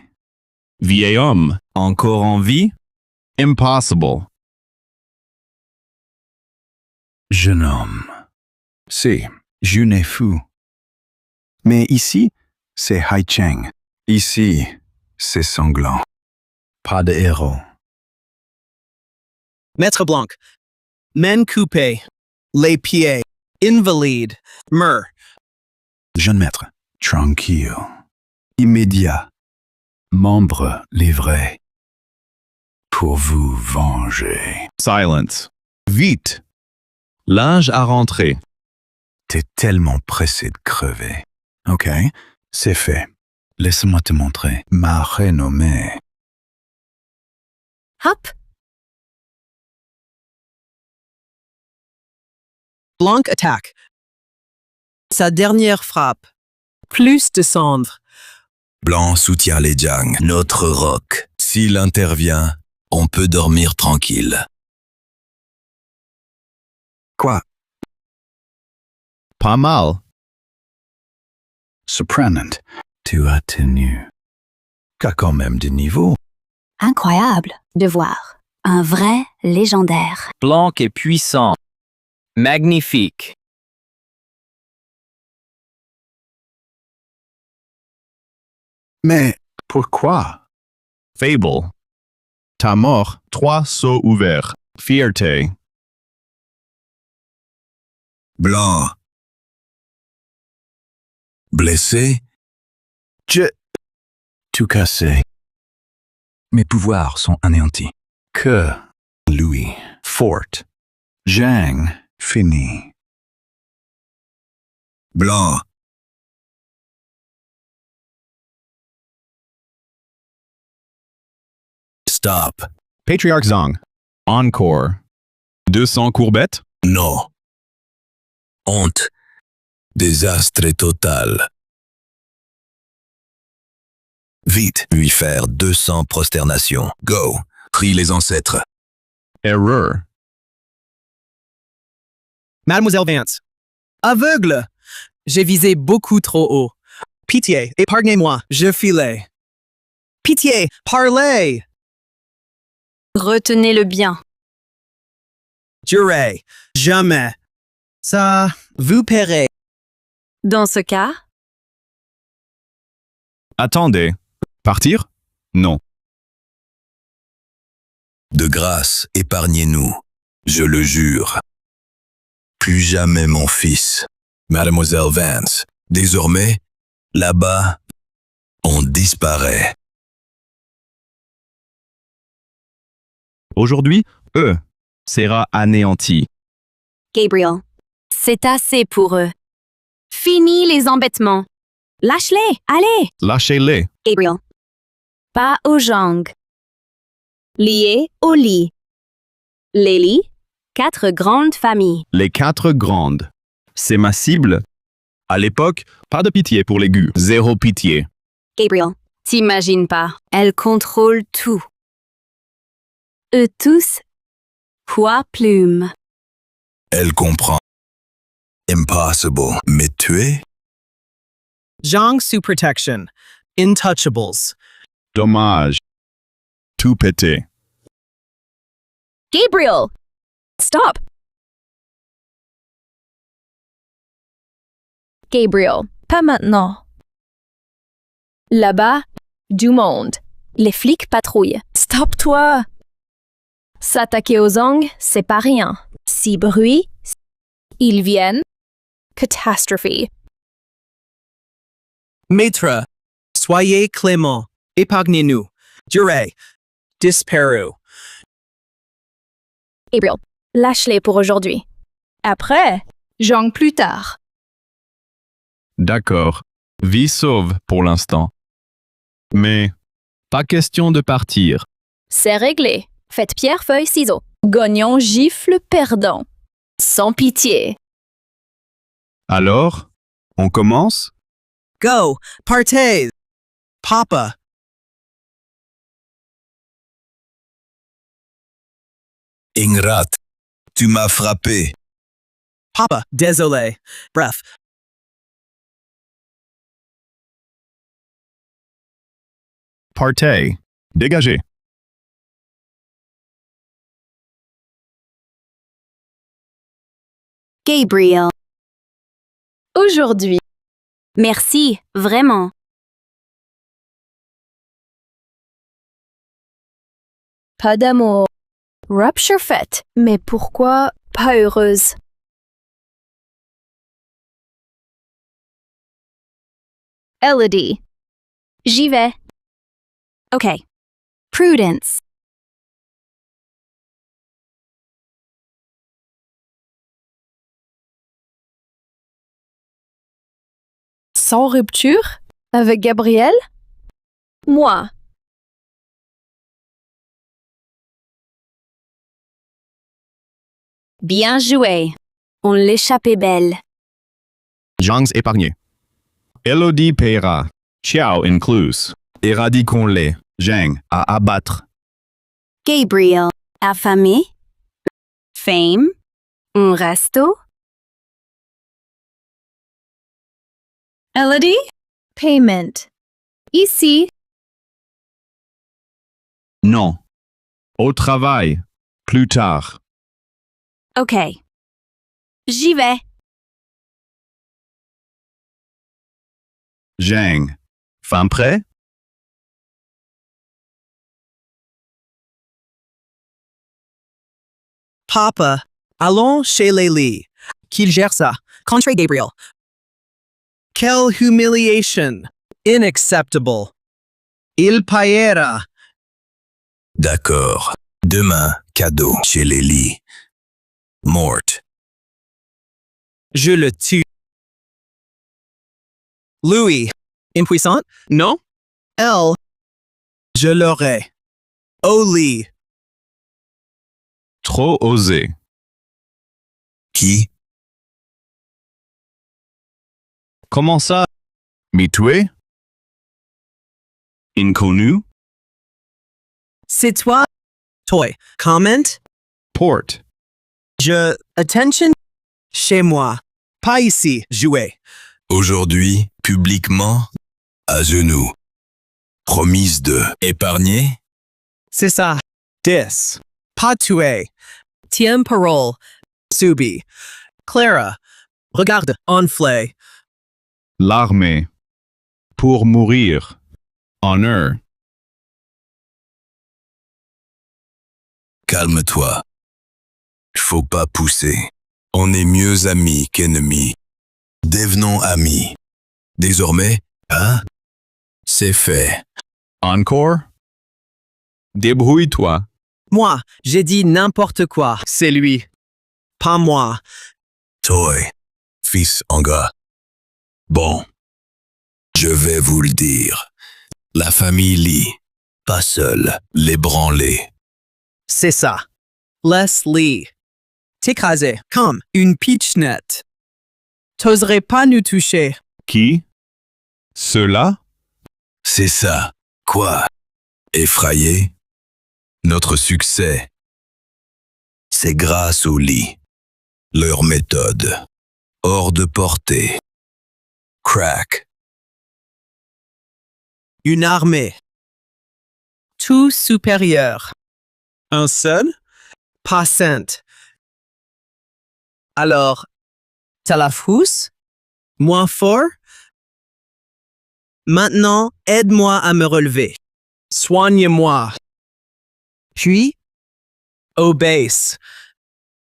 Vieil homme. Encore en vie? Impossible. Jeune homme. C'est Juné Fou. Mais ici, c'est Hai Cheng. Ici, c'est sanglant. Pas de héros. Maître Blanc. Men coupés. Les pieds. Invalide. Meur. Jeune maître, tranquille. Immédiat. Membre livré. Pour vous venger. Silence. Vite. Linge à rentrer. T'es tellement pressé de crever. Ok, c'est fait. Laisse-moi te montrer ma renommée. Hop. Blanc attaque. Sa dernière frappe. Plus de cendres. Blanc soutient les Jiang, notre roc. S'il intervient, on peut dormir tranquille. Quoi? Pas mal. Surprenant. Tu as tenu. Qu'a quand même du niveau. Incroyable de voir. Un vrai légendaire. Blanc et puissant. Magnifique. Mais pourquoi? Fable. Ta mort, 3 seaux ouverts. Fierté. Blanc. Blessé? Tout cassé. Mes pouvoirs sont anéantis. Que? Louis. Fort. Jiang. Fini. Blanc. Stop. Patriarch Zhang. Encore. 200 courbettes? Non. Honte. Désastre total. Vite, lui faire 200 prosternations. Go. Prie les ancêtres. Erreur. Mademoiselle Vance. Aveugle! J'ai visé beaucoup trop haut. Pitié, épargnez-moi, je filais. Pitié, parlez! Retenez-le bien. Jurez, jamais. Ça, vous paierez. Dans ce cas, Attendez. Partir? Non. De grâce, épargnez-nous. Je le jure. Plus jamais mon fils. Mademoiselle Vance. Désormais, là-bas, on disparaît. Aujourd'hui, eux sera anéanti. Gabriel, c'est assez pour eux. Fini les embêtements. Lâche-les, allez! Lâchez-les. Gabriel. Pas aux jambes. Liés au lit. Les lits, 4 grandes familles. Les 4 grandes. C'est ma cible. À l'époque, pas de pitié pour l'aigu. Zéro pitié. Gabriel, t'imagines pas, elle contrôle tout. Eux tous, poids plume. Elle comprend. Impossible. Mais tuer? Zhang Su Protection. Intouchables. Dommage. Tout pété. Gabriel! Stop! Gabriel, pas maintenant. Là-bas, du monde. Les flics patrouillent. Stop-toi! S'attaquer aux Zhang, c'est pas rien. Si bruit, ils viennent. Catastrophe. Maître, soyez clément. Épargnez-nous. Jurez. Disparu. Gabriel, lâche-les pour aujourd'hui. Après, Zhang plus tard. D'accord. Vie sauve pour l'instant. Mais pas question de partir. C'est réglé. Faites pierre, feuille, ciseaux. Gagnant, gifle, perdant. Sans pitié. Alors, on commence? Go. Partez. Papa. Ingrat. Tu m'as frappé. Papa. Désolé. Bref. Partez. Dégagez. Gabriel. Aujourd'hui. Merci, vraiment. Pas d'amour. Rupture faite. Mais pourquoi pas heureuse? Elodie. J'y vais. OK. Prudence. Sans rupture? Avec Gabriel? Moi. Bien joué. On l'échappait belle. Zhang's épargné. Elodie paiera. Ciao inclus. Éradiquons-les. Zhang, à abattre. Gabriel, affamé. Fame, un resto. Elodie? Payment. Ici. Non. Au travail. Plus tard. Ok. J'y vais. Zhang. Fin prêt? Papa, allons chez les lits. Qu'il gère ça. Contre Gabriel. Quelle humiliation. Inacceptable. Il paiera. D'accord. Demain, cadeau chez les lits. Morte. Je le tue. Louis. Impuissante? Non? Elle. Je l'aurai. Au lit. Trop osé. Qui? Comment ça? Me tuer? Inconnu? C'est toi? Toi. Comment? Port. Je. Attention. Chez moi. Pas ici. Jouer. Aujourd'hui, publiquement, à genoux. Promise de épargner? C'est ça. 10. Pas tuer. Tiens parole. Subi. Clara. Regarde. Enflé. L'armée. Pour mourir. Honneur. Calme-toi. Faut pas pousser. On est mieux amis qu'ennemis. Devenons amis. Désormais, hein? C'est fait. Encore? Débrouille-toi. Moi, j'ai dit n'importe quoi. C'est lui. Pas moi. Toi, fils en gars. Bon. Je vais vous le dire. La famille Lee. Pas seule. L'ébranler. C'est ça. Leslie. T'écraser comme une pitchnette. T'oserais pas nous toucher. Qui? Cela? C'est ça. Quoi? Effrayé? Notre succès. C'est grâce au lit. Leur méthode. Hors de portée. Crack. Une armée. Tout supérieur. Un seul? Pas sainte. Alors, t'as la frousse? Moins fort? Maintenant, aide-moi à me relever. Soigne-moi. Puis, obéisse.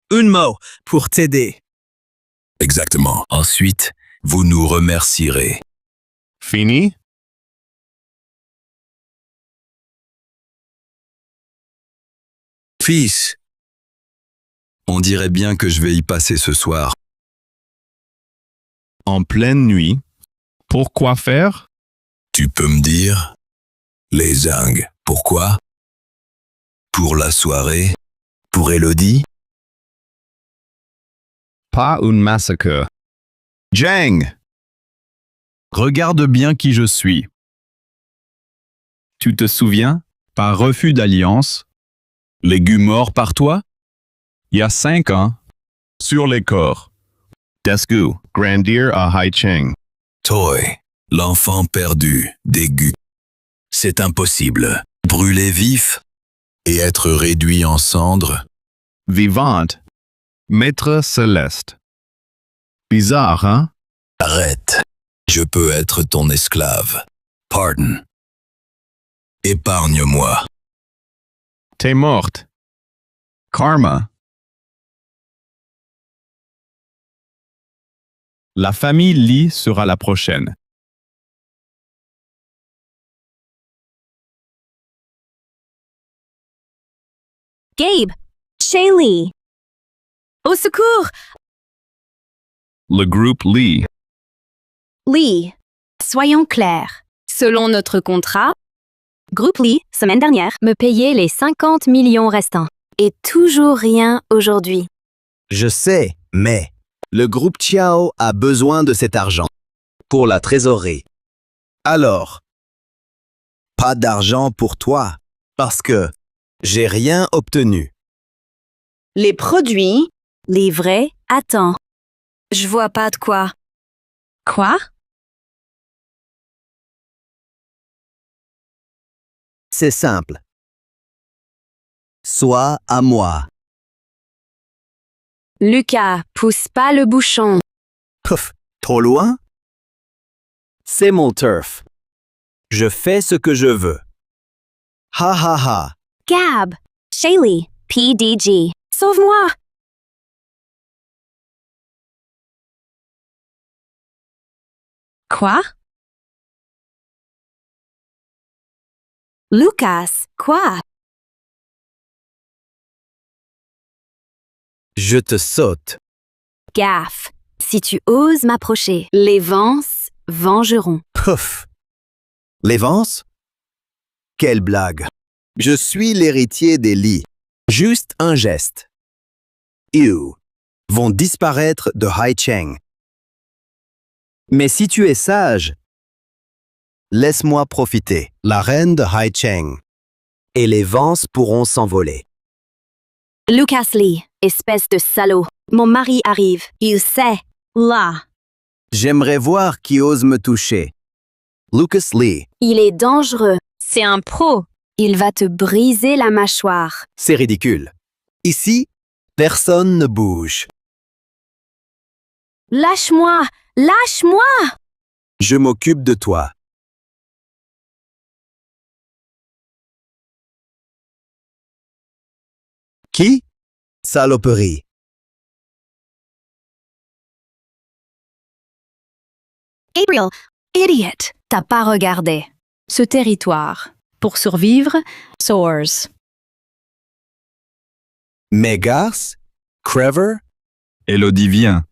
Un mot pour t'aider. Exactement. Ensuite, vous nous remercierez. Fini? Fils. On dirait bien que je vais y passer ce soir. En pleine nuit. Pourquoi faire? Tu peux me dire? Les Zhang. Pourquoi? Pour la soirée? Pour Elodie? Pas un massacre. Zhang! Regarde bien qui je suis. Tu te souviens? Par refus d'alliance, légumes morts par toi? Il y a 5 ans. Sur les corps. Desgu, grandir à Haicheng. Toi, l'enfant perdu, d'aigu. C'est impossible. Brûler vif et être réduit en cendres. Vivante. Maître céleste. Bizarre, hein? Arrête. Je peux être ton esclave. Pardon. Épargne-moi. T'es morte. Karma. La famille Lee sera la prochaine. Gabe, Shaylee. Au secours! Le groupe Lee. Lee. Soyons clairs. Selon notre contrat, Groupe Lee, semaine dernière, me payait les 50 millions restants. Et toujours rien aujourd'hui. Je sais, mais le groupe Chiao a besoin de cet argent pour la trésorerie. Alors, pas d'argent pour toi, parce que j'ai rien obtenu. Les produits, livrés, attends. Je vois pas de quoi. Quoi? C'est simple. Sois à moi. Lucas, pousse pas le bouchon. Pouf, trop loin? C'est mon turf. Je fais ce que je veux. Ha ha ha. Gab, Shaylee, PDG, sauve-moi. Quoi? Lucas, quoi? Je te saute. Gaffe. Si tu oses m'approcher, les Vance vengeront. Pouf. Les Vance? Quelle blague. Je suis l'héritier des lits. Juste un geste. Ew. Vont disparaître de Haicheng. Mais si tu es sage, laisse-moi profiter, la reine de Haicheng. Et les Vance pourront s'envoler. Lucas Lee, espèce de salaud. Mon mari arrive. Il sait. Là. J'aimerais voir qui ose me toucher. Lucas Lee. Il est dangereux. C'est un pro. Il va te briser la mâchoire. C'est ridicule. Ici, personne ne bouge. Lâche-moi! Lâche-moi! Je m'occupe de toi. Qui? Saloperie. Gabriel, idiot. T'as pas regardé. Ce territoire. Pour survivre, Soars. Megars? Crever? Elodie vient.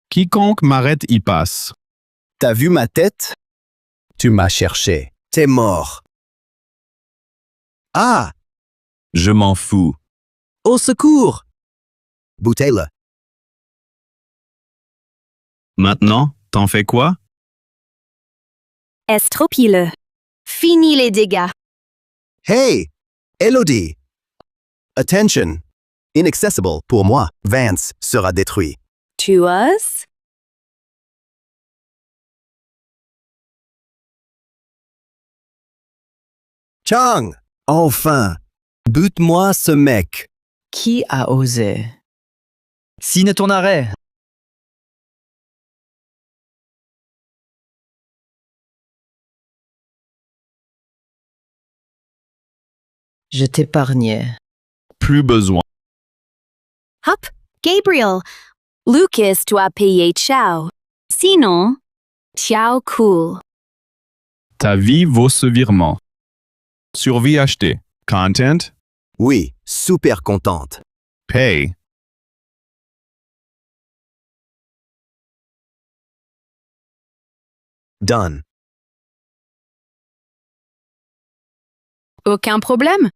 Quiconque m'arrête y passe. T'as vu ma tête? Tu m'as cherché. T'es mort. Ah! Je m'en fous. Au secours! Bouteille-le. Maintenant, t'en fais quoi? Estropie-le. Fini les dégâts. Hey! Elodie! Attention! Inaccessible pour moi. Vance sera détruit. Tu oses? Chang! Enfin! Bute-moi ce mec. Qui a osé? Signe ton arrêt. Je t'épargnais. Plus besoin. Hop, Gabriel. Lucas doit payer Ciao. Sinon, Ciao cool. Ta vie vaut ce virement. Survie achetée. Content? Oui, super contente. Pay. Done. Aucun problème.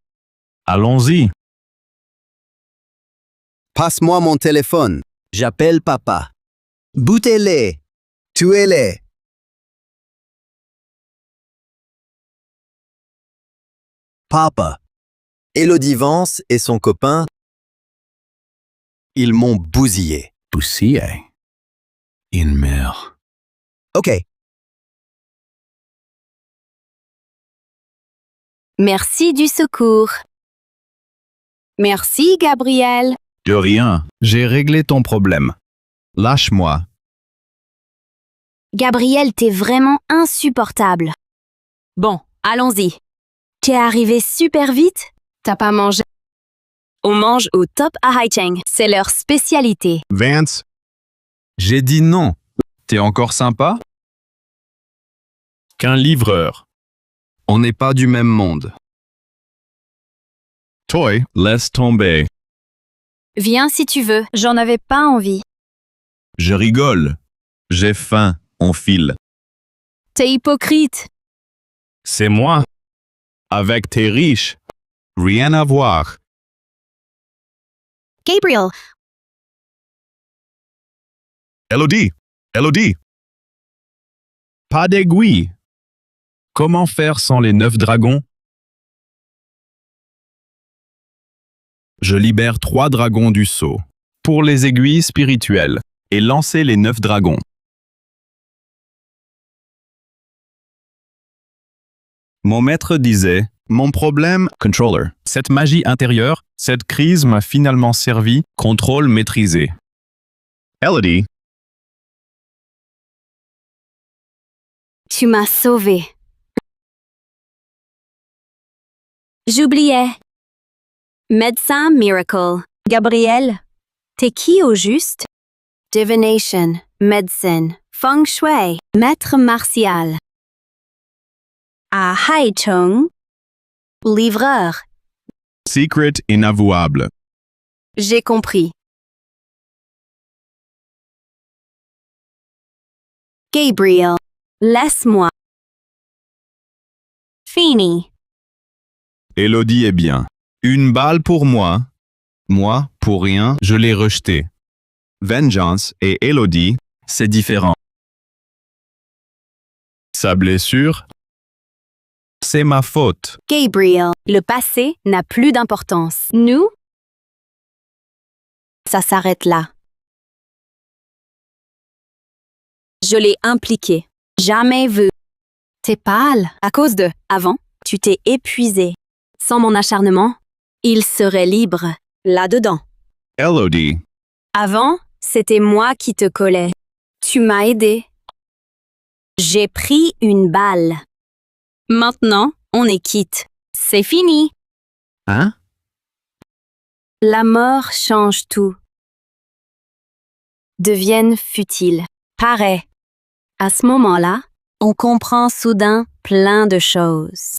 Allons-y. Passe-moi mon téléphone. J'appelle papa. Boutez-les. Tuez-les. Papa. Elodie Vance et son copain, ils m'ont bousillé. Bousillé. Il meurt. OK. Merci du secours. Merci, Gabriel. De rien. J'ai réglé ton problème. Lâche-moi. Gabriel, t'es vraiment insupportable. Bon, allons-y. T'es arrivé super vite? T'as pas mangé? On mange au top à Haicheng. C'est leur spécialité. Vance. J'ai dit non. T'es encore sympa? Qu'un livreur. On n'est pas du même monde. Toy, laisse tomber. Viens si tu veux. J'en avais pas envie. Je rigole. J'ai faim. On file. T'es hypocrite. C'est moi. Avec tes riches. Rien à voir. Gabriel, Elodie. Elodie. Pas d'aiguille. Comment faire sans les 9 dragons? Je libère 3 dragons du sceau pour les aiguilles spirituelles et lancer les 9 dragons. Mon maître disait, mon problème, controller. Cette magie intérieure, cette crise m'a finalement servi, contrôle maîtrisé. Elodie, Tu m'as sauvé. J'oubliais. Médecin Miracle. Gabriel. T'es qui au juste? Divination. Médecine. Feng Shui. Maître martial. À Haicheng. Livreur. secret inavouable. J'ai compris. Gabriel. Laisse-moi. Fini. Elodie est bien. Une balle pour moi. Moi, pour rien, je l'ai rejeté. Vengeance et Elodie, c'est différent. Sa blessure, c'est ma faute. Gabriel. Le passé n'a plus d'importance. Nous? Ça s'arrête là. Je l'ai impliqué. Jamais vu. T'es pâle à cause de. Avant, tu t'es épuisé. Sans mon acharnement, il serait libre, là-dedans. Elodie, Avant, c'était moi qui te collais. Tu m'as aidé. J'ai pris une balle. Maintenant, on est quitte. C'est fini. hein? La mort change tout. Deviennent futiles. Pareil. À ce moment-là, on comprend soudain plein de choses.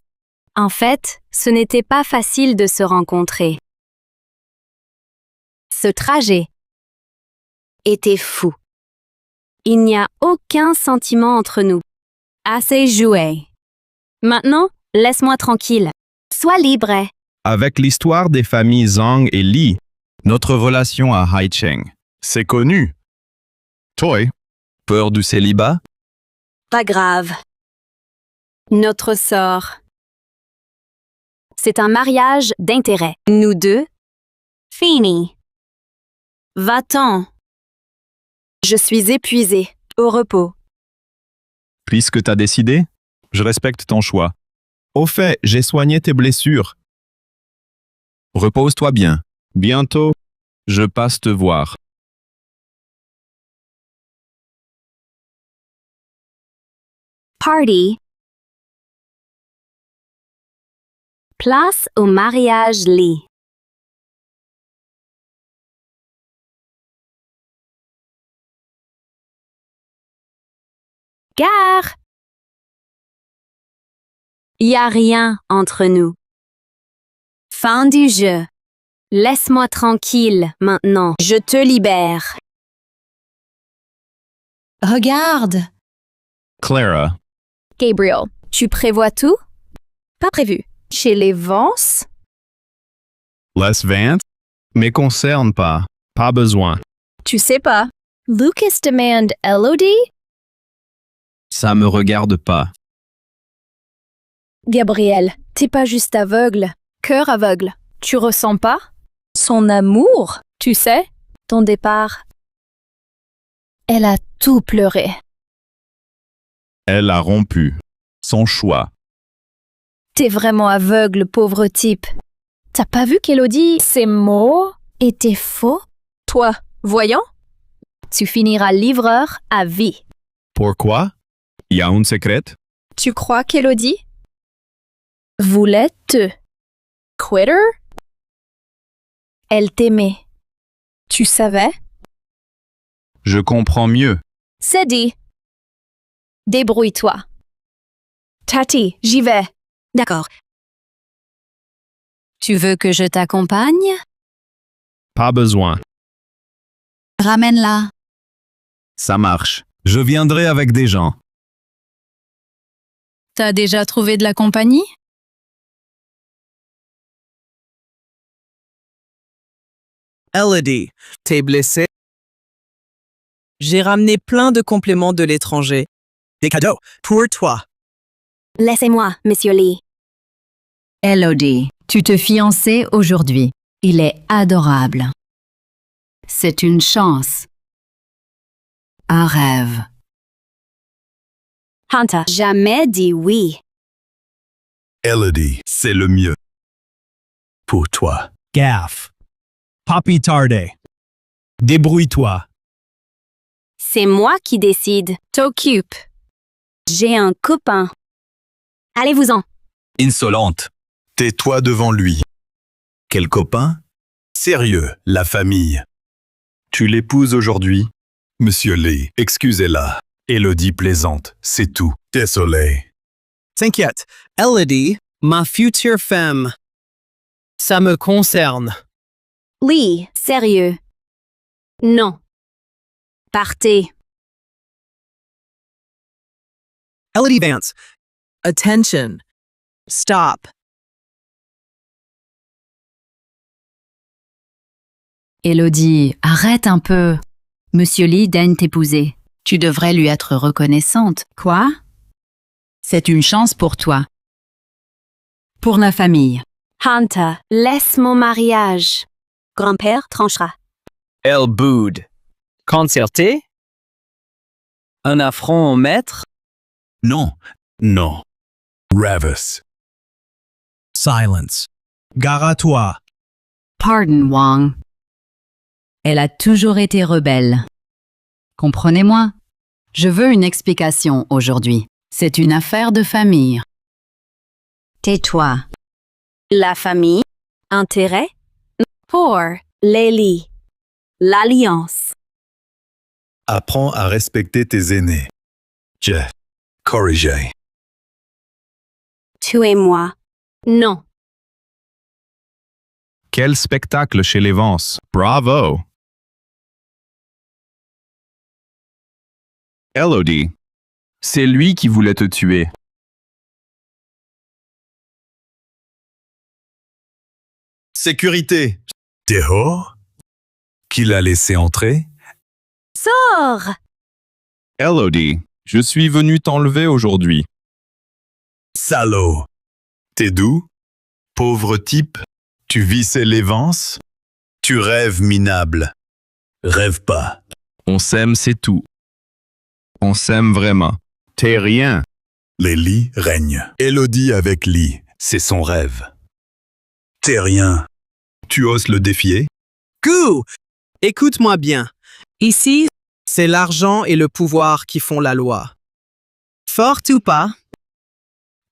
En fait, ce n'était pas facile de se rencontrer. Ce trajet était fou. Il n'y a aucun sentiment entre nous. Assez joué. Maintenant, laisse-moi tranquille. Sois libre. Avec l'histoire des familles Zhang et Li, notre relation à Haicheng, c'est connu. Toi, peur du célibat? Pas grave. Notre sort. C'est un mariage d'intérêt. Nous deux. Fini. Va-t'en. Je suis épuisée. Au repos. Puisque t'as décidé, je respecte ton choix. Au fait, j'ai soigné tes blessures. Repose-toi bien. Bientôt, je passe te voir. Party. Place au mariage Lee. Gare. Y a rien entre nous. Fin du jeu. Laisse-moi tranquille maintenant. Je te libère. Regarde. Clara, Gabriel, tu prévois tout? Pas prévu. Chez les Vance? Les Vance? Me concerne pas. Pas besoin. Tu sais pas. Lucas demande Elodie? Ça me regarde pas. Gabriel, t'es pas juste aveugle. Cœur aveugle. Tu ressens pas? Son amour? Tu sais, ton départ. Elle a tout pleuré. Elle a rompu. Son choix. T'es vraiment aveugle, pauvre type. T'as pas vu qu'Elodie, ses mots étaient faux? Toi, voyant? Tu finiras livreur à vie. Pourquoi? Y a un secret? Tu crois qu'Elodie voulait te quitter? Elle t'aimait. Tu savais? Je comprends mieux. C'est dit. Débrouille-toi. Tati, j'y vais. D'accord. Tu veux que je t'accompagne? Pas besoin. Ramène-la. Ça marche. Je viendrai avec des gens. T'as déjà trouvé de la compagnie? Elodie, t'es blessée? J'ai ramené plein de compléments de l'étranger. Des cadeaux pour toi. Laissez-moi, Monsieur Lee. Elodie, tu te fiançais aujourd'hui. Il est adorable. C'est une chance. Un rêve. Hunter, jamais dit oui. Elodie, c'est le mieux. Pour toi. Gaff. Papi tarde. Débrouille-toi. C'est moi qui décide. T'occupe. J'ai un copain. Allez-vous-en. Insolente. Tais-toi devant lui. Quel copain? Sérieux, la famille. Tu l'épouses aujourd'hui? Monsieur Lee, excusez-la. Elodie plaisante, c'est tout. Désolé. T'inquiète, Elodie, ma future femme. Ça me concerne. Lee, sérieux. Non. Partez. Elodie Vance. Attention. Stop. Elodie, arrête un peu. Monsieur Lee daigne t'épouser. Tu devrais lui être reconnaissante. Quoi? C'est une chance pour toi. Pour la famille. Hunter, laisse mon mariage. Grand-père tranchera. Elle boude. Concerté? Un affront au maître? Non, non. Ravis. Silence. Gare à toi. Pardon, Wang. Elle a toujours été rebelle. Comprenez-moi. Je veux une explication aujourd'hui. C'est une affaire de famille. Tais-toi. La famille. Intérêt. Pour les Lee. L'alliance. Apprends à respecter tes aînés. Jeff. Corrigé. Tuez-moi. Non. Quel spectacle chez les Vance. Bravo! Elodie. C'est lui qui voulait te tuer. Sécurité. Dehors? Qui l'a laissé entrer? Sors! Elodie, je suis venu t'enlever aujourd'hui. Salaud. T'es doux? Pauvre type. Tu vissais les Vance? Tu rêves minable. Rêve pas. On s'aime, c'est tout. On s'aime vraiment. T'es rien. Les Lee règnent. Elodie avec Lee, c'est son rêve. T'es rien. Tu oses le défier? Gou! Écoute-moi bien. Ici, c'est l'argent et le pouvoir qui font la loi. Fort ou pas,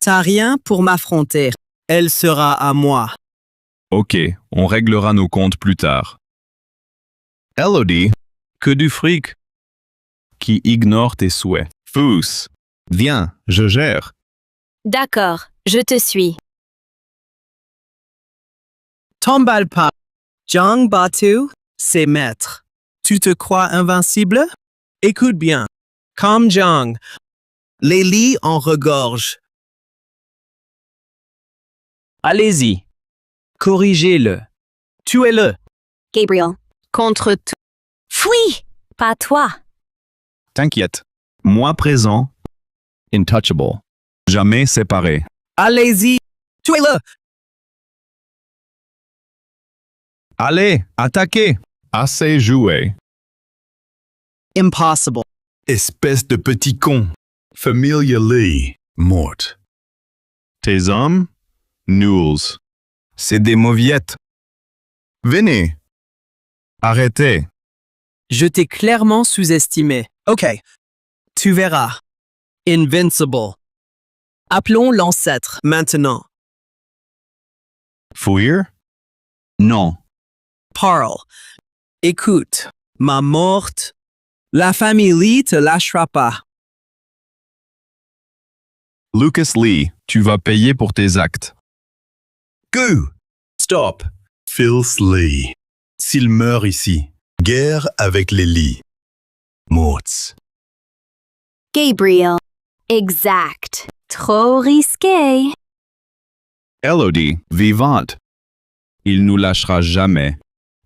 t'as rien pour m'affronter. Elle sera à moi. Ok, on réglera nos comptes plus tard. Elodie, que du fric. Qui ignore tes souhaits. Fous. Viens, je gère. D'accord, je te suis. T'emballe pas. Zhang Batu, c'est maître. Tu te crois invincible? Écoute bien. Comme Zhang. Les Lee en regorgent. Allez-y. Corrigez-le. Tuez-le. Gabriel. Contre tout. Fuis! Pas toi. T'inquiète. Moi présent. Intouchable. Jamais séparé. Allez-y. Tuez-le. Allez, attaquez. Assez joué. Impossible. Espèce de petit con. Familiar Lee, morte. Tes hommes? Nuls. C'est des mauviettes. Venez. Arrêtez. Je t'ai clairement sous-estimé. OK. Tu verras. Invincible. Appelons l'ancêtre maintenant. Fuir? Non. Parle. Écoute. Ma morte. La famille Lee te lâchera pas. Lucas Lee, tu vas payer pour tes actes. Go! Stop! Phils Lee. S'il meurt ici, guerre avec les Lee. Morts. Gabriel. Exact. Trop risqué. Elodie, vivante. Il nous lâchera jamais.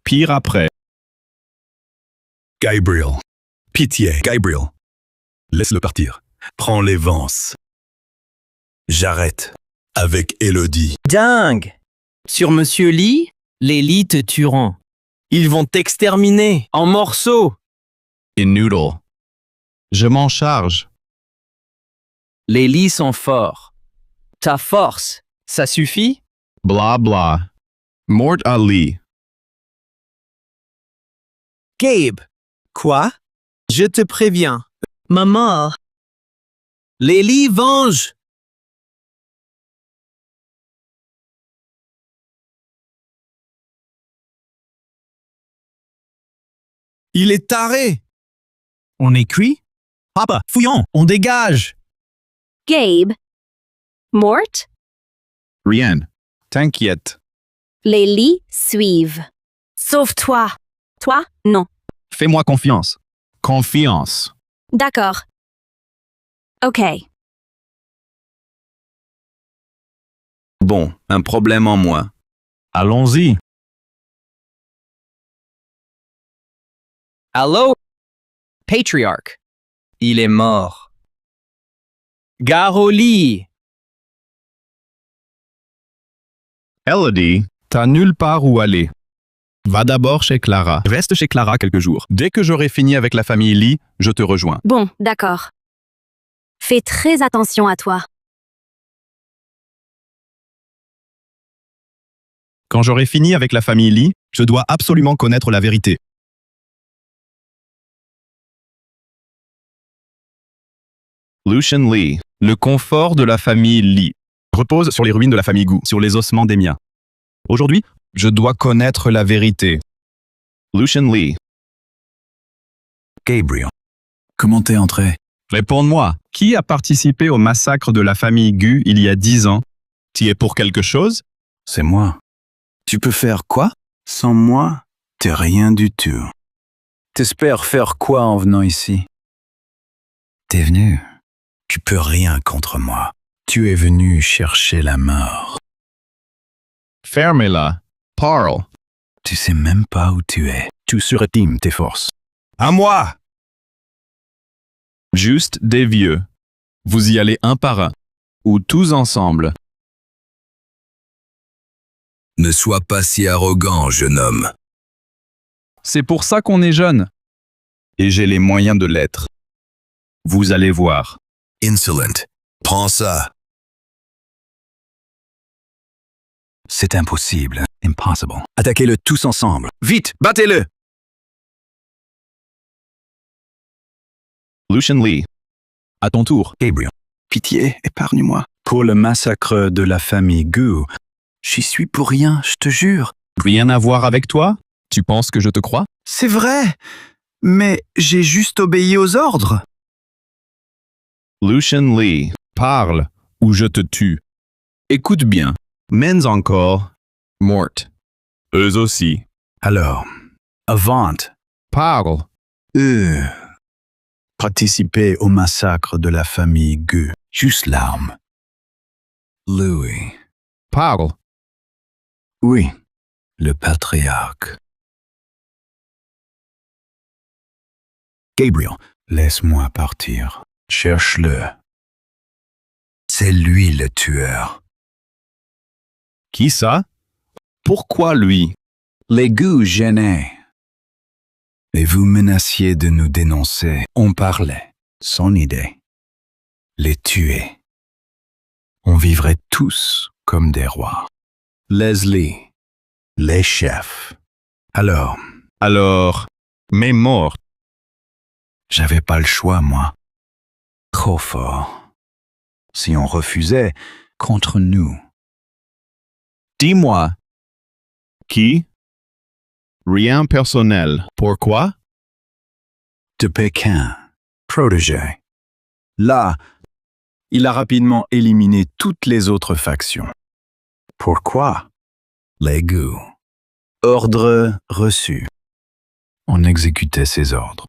Pire après. Gabriel. Pitié, Gabriel. Laisse-le partir. Prends les Vance. J'arrête. Avec Elodie. Dingue! Sur Monsieur Lee, les Lee te tueront. Ils vont t'exterminer en morceaux. Et Noodle. Je m'en charge. Les Lee sont forts. Ta force, ça suffit? Bla bla. Mort Ali. Gabe! Quoi? Je te préviens. Ma mort. Les Lee vengent! Il est taré. On est cuit? Papa, fouillons, on dégage. Gabe. Mort. Rien. T'inquiète. Les lits suivent. Sauve-toi. Toi, non. Fais-moi confiance. Confiance. D'accord. OK. Bon, un problème en moins. Allons-y. Allô? Patriarch. Il est mort. Garoli! Elodie, t'as nulle part où aller. Va d'abord chez Clara. Reste chez Clara quelques jours. Dès que j'aurai fini avec la famille Lee, je te rejoins. Bon, d'accord. Fais très attention à toi. Quand j'aurai fini avec la famille Lee, je dois absolument connaître la vérité. Lucian Lee. Le confort de la famille Lee. Repose sur les ruines de la famille Gu, sur les ossements des miens. Aujourd'hui, Je dois connaître la vérité. Lucian Lee. Gabriel. Comment t'es entré? réponds-moi, qui a participé au massacre de la famille Gu il y a 10 ans? T'y es pour quelque chose? C'est moi. Tu peux faire quoi? Sans moi, t'es rien du tout. T'espères faire quoi en venant ici? T'es venu. Tu peux rien contre moi. Tu es venu chercher la mort. Fermez-la. Parle. Tu sais même pas où tu es. Tu surestimes tes forces. À moi! Juste des vieux. Vous y allez un par un. Ou tous ensemble. Ne sois pas si arrogant, jeune homme. C'est pour ça qu'on est jeune. Et j'ai les moyens de l'être. Vous allez voir. Insolent. Prends ça. C'est impossible. Impossible. Attaquez-le tous ensemble. Vite, battez-le! Lucian Lee. À ton tour. Gabriel. Pitié, épargne-moi. Pour le massacre de la famille Gu, j'y suis pour rien, je te jure. Rien à voir avec toi? Tu penses que je te crois? C'est vrai, mais j'ai juste obéi aux ordres. Lucian Lee. Parle, ou je te tue. Écoute bien. Mens encore. Mort. Eux aussi. Alors, avant. Parle. Eux. Participer au massacre de la famille Gu. Juste l'arme. Louis. Parle. Oui, le patriarche. Gabriel, laisse-moi partir. Cherche-le. C'est lui le tueur. Qui ça? Pourquoi lui? Les Gu gênés. Et vous menaciez de nous dénoncer. On parlait. Son idée. Les tuer. On vivrait tous comme des rois. Leslie. Les chefs. Alors, mais mort. j'avais pas le choix, moi. Trop fort. Si on refusait, contre nous. Dis-moi. Qui? Rien personnel. Pourquoi? De Pékin. Protégé. Là, il a rapidement éliminé toutes les autres factions. Pourquoi? Les Gu. Ordre reçu. On exécutait ses ordres.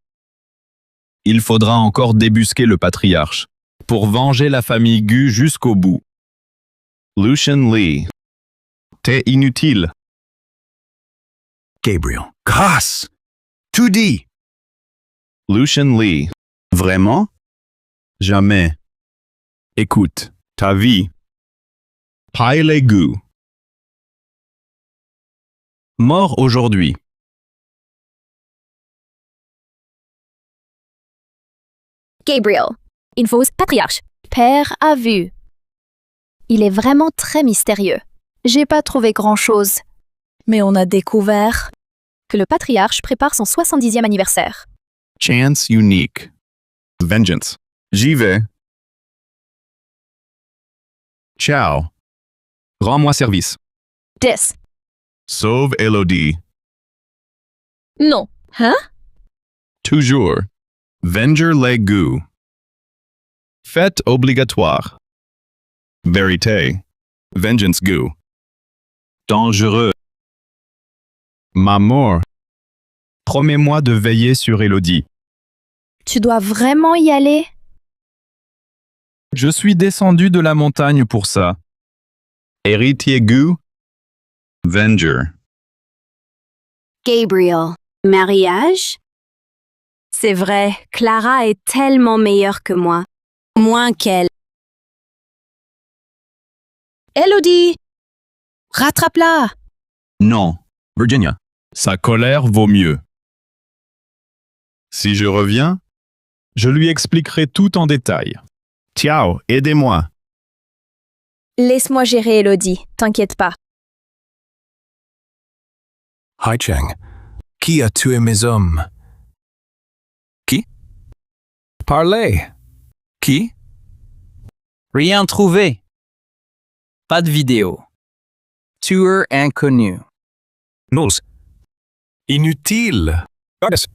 Il faudra encore débusquer le patriarche pour venger la famille Gu jusqu'au bout. Lucian Lee. T'es inutile. Gabriel. Grâce! Tout dit! Lucian Lee. Vraiment? Jamais. Écoute, Ta vie. Paille les goûts. Mort aujourd'hui. Gabriel, une fausse patriarche. Père a vu. Il est vraiment très mystérieux. J'ai pas trouvé grand-chose. Mais on a découvert que le patriarche prépare son 70e anniversaire. Chance unique. Vengeance. J'y vais. Ciao. Rends-moi service. 10. Sauve Elodie. Non. Hein? Toujours. Venger les goûts. Fête obligatoire. Vérité. Vengeance goût. Dangereux. Maman. Promets-moi de veiller sur Elodie. Tu dois vraiment y aller? Je suis descendu de la montagne pour ça. Héritier goût. Venger. Gabriel. Mariage? C'est vrai, Clara est tellement meilleure que moi. Moins qu'elle. Elodie! Rattrape-la! Non, Virginia. Sa colère vaut mieux. Si je reviens, je lui expliquerai tout en détail. Ciao, aidez-moi. Laisse-moi gérer Elodie, t'inquiète pas. Hai Cheng, qui a tué mes hommes? Qui? Parlez. Qui? Rien trouvé. Pas de vidéo. Tueur inconnu. Knowles. Inutile. Goddess.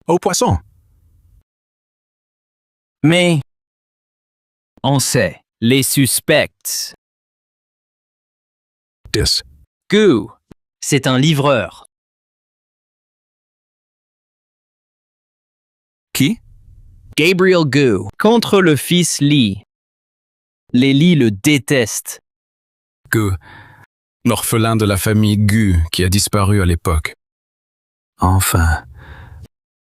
Au poisson. Mais on sait, les suspects. Dis. Gu, c'est un livreur. Qui? Gabriel Gu, contre le fils Lee. Les Lee le détestent. Gu. L'orphelin de la famille Gu qui a disparu à l'époque. Enfin.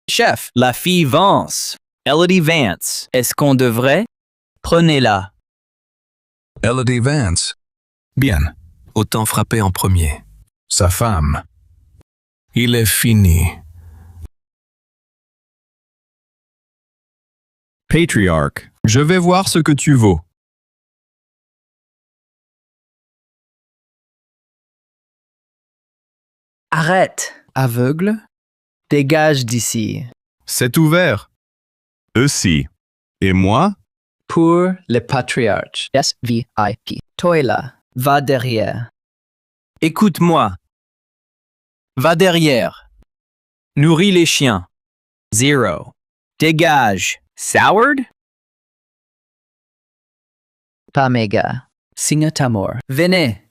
Chef, la fille Vance. Elodie Vance. Est-ce qu'on devrait? Prenez-la. Elodie Vance. Bien. Autant frapper en premier. Sa femme. Il est fini. Patriarche, je vais voir ce que tu vaux. Arrête, aveugle. Dégage d'ici. C'est ouvert. Eux-ci. Et moi? Pour le patriarche. S-V-I-P. Toi-là, va derrière. Écoute-moi. Va derrière. Nourris les chiens. 0. Dégage. Soured? Pas méga. Signe ta mort. Venez.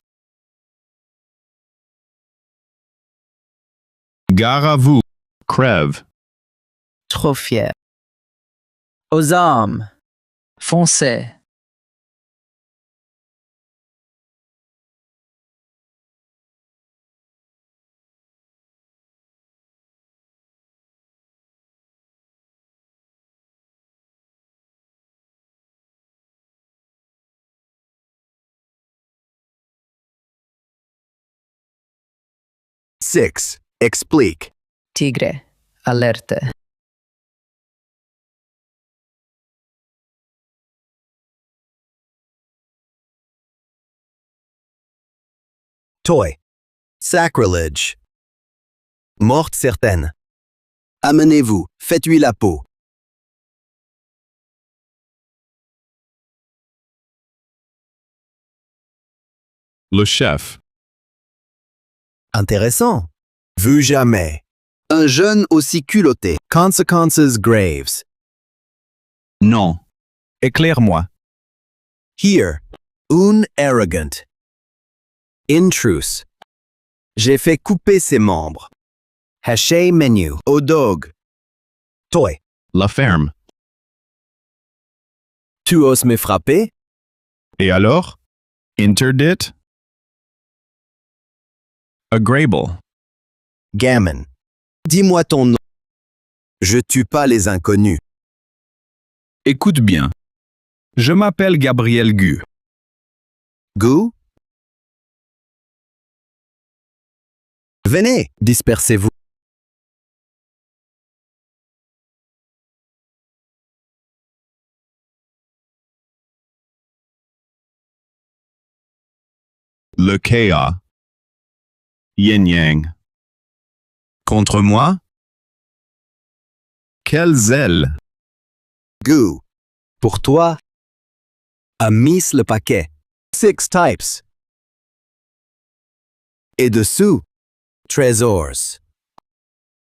Gare à vous. Crève. Trop fier. Aux armes. Foncez. Six. Explique. Tigre. Alerte. Toy. Sacrilege. Morte certaine. Amenez-vous, faites-lui la peau. Le chef. Intéressant. Vu jamais. Un jeune aussi culotté. Consequences graves. Non. Éclaire-moi. Here. Un arrogant. Intruse. J'ai fait couper ses membres. Haché menu. Au dog. Toy. La ferme. Tu oses me frapper? Et alors? Interdict? Agreeable. Gammon. Dis-moi ton nom. Je tue pas les inconnus. Écoute bien. Je m'appelle Gabriel Gu. Gu? Venez, dispersez-vous. Le chaos. Yin Yang. Contre moi? Quel zèle! Gu. Pour toi. A miss le paquet. 6 types. Et dessous. Trésors.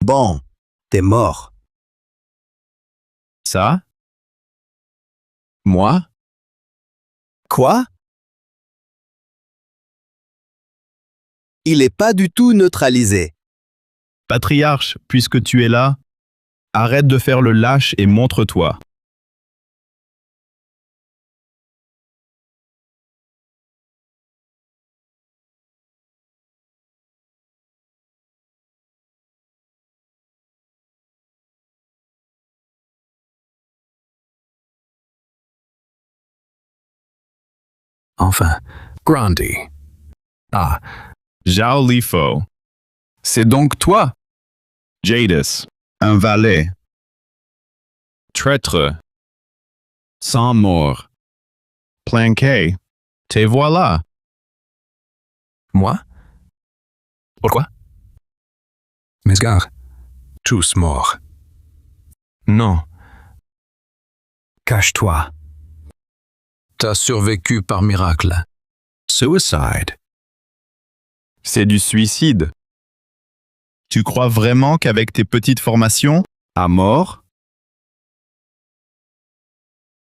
Bon, t'es mort. Ça? Moi? Quoi? Il est pas du tout neutralisé. Patriarche, puisque tu es là, arrête de faire le lâche et montre-toi. Enfin, Grandi. Ah, Zhao Lifo. C'est donc toi? Jadis. Un valet. Traître. Sans mort. Planqué. Te voilà. moi? Pourquoi? Mesgar. Tous morts. Non, Cache-toi. t'as survécu par miracle. Suicide. C'est du suicide. Tu crois vraiment qu'avec tes petites formations, à mort?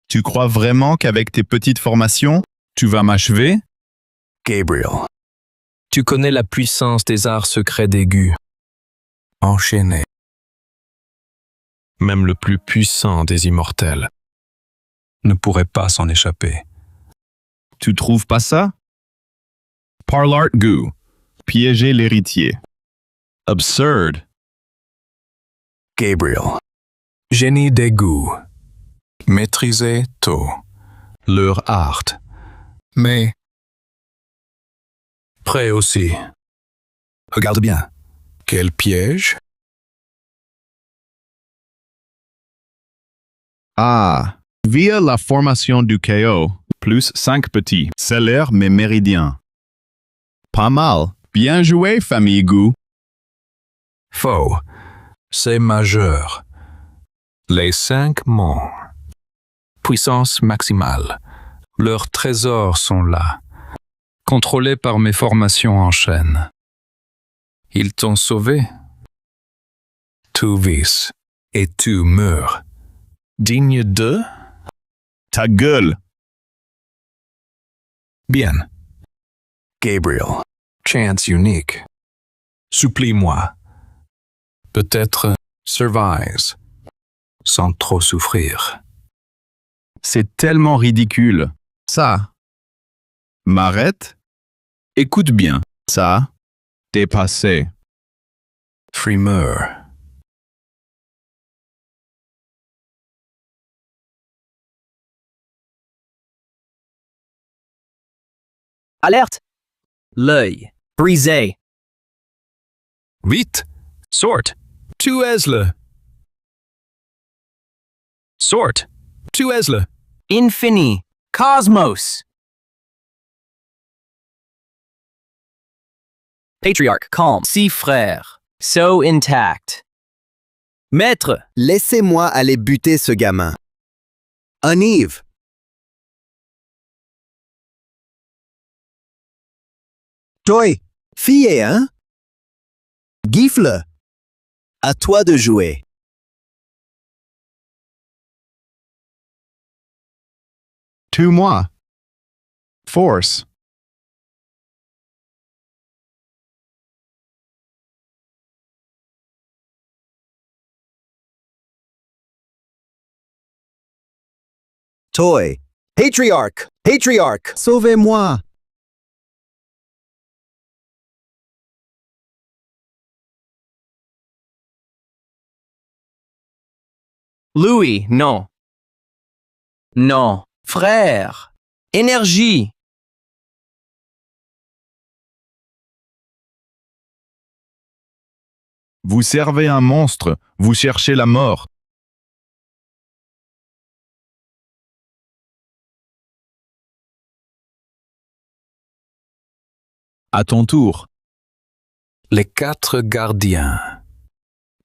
Tu crois vraiment qu'avec tes petites formations, tu vas m'achever? Gabriel. Tu connais la puissance des arts secrets d'aigu. Enchaîné. Même le plus puissant des immortels ne pourrait pas s'en échapper. Tu trouves pas ça? Parlart Gu. Piéger l'héritier. Absurde. Gabriel. Génie des goûts. Maîtriser tôt. Leur art. Mais prêt aussi. Regarde bien. Quel piège? Ah, via la formation du KO, plus 5 petits, célère mes méridiens. Pas mal. Bien joué, famille Gu. Faux. C'est majeur. Les 5 monts. Puissance maximale. Leurs trésors sont là. Contrôlés par mes formations en chaîne. Ils t'ont sauvé. Tu vis et tu meurs. Digne de? Ta gueule. Bien. Gabriel. Chance unique. Supplie-moi. Peut-être survive. Sans trop souffrir. C'est tellement ridicule. Ça. M'arrête? Écoute bien. Ça. Dépassé. Frimeur. Alerte! L'œil. Brisé. Vite! Sort! Tu es-le! Sort! Tu es-le! Infini. Cosmos. Patriarch calm. Six frères. So intact. Maître. Laissez-moi aller buter ce gamin. Anive. Toi, fille, hein? Gifle. À toi de jouer. Tue-moi. Force. Toi. Patriarch. Patriarch. Sauvez-moi. Louis, non. Non. Frère. Énergie. Vous servez un monstre, vous cherchez la mort. À ton tour. Les 4 gardiens.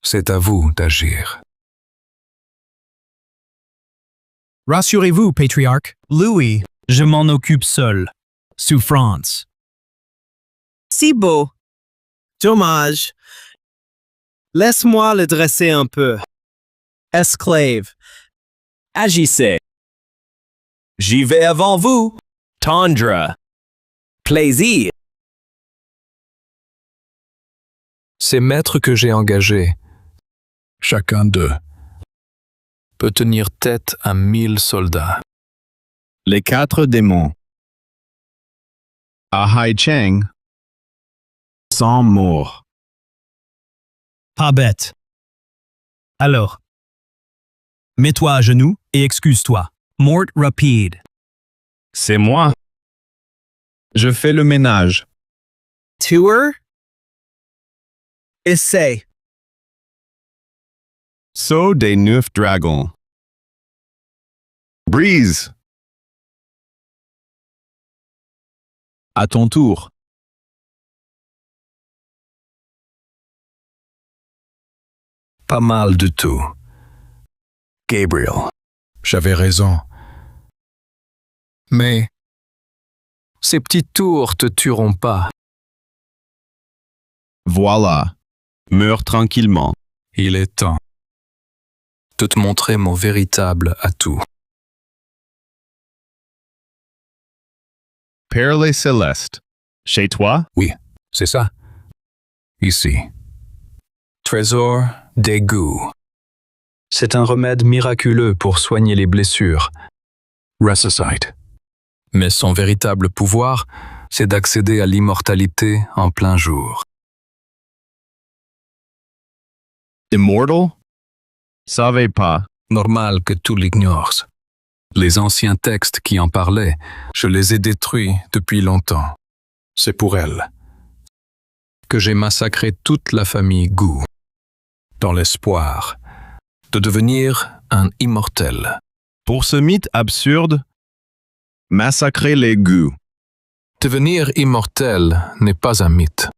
C'est à vous d'agir. Rassurez-vous, patriarche. Louis, je m'en occupe seul. Souffrance. Si beau. Dommage. Laisse-moi le dresser un peu. Esclave. Agissez. J'y vais avant vous. Tendre. Plaisir. Ces maîtres que j'ai engagés, chacun d'eux, peut tenir tête à 1000 soldats. Les 4 démons. À Haicheng, 100 morts. Pas bête. Alors, mets-toi à genoux et excuse-toi. Mort rapide. C'est moi. Je fais le ménage. Tueur. Essaie. Saut des 9 dragons. Breeze. À ton tour. Pas mal du tout. Gabriel, j'avais raison. Mais ces petits tours te tueront pas. Voilà. Meurs tranquillement. Il est temps de te montrer mon véritable atout. Perles célestes. Chez toi? Oui, c'est ça. Ici. Trésor d'égout. C'est un remède miraculeux pour soigner les blessures. Resuscite. Mais son véritable pouvoir, c'est d'accéder à l'immortalité en plein jour. Immortal? Savez pas. Normal que tu l'ignores. Les anciens textes qui en parlaient, je les ai détruits depuis longtemps. C'est pour elle que j'ai massacré toute la famille Gu, dans l'espoir de devenir un immortel. Pour ce mythe absurde, massacrer les Gu. Devenir immortel n'est pas un mythe.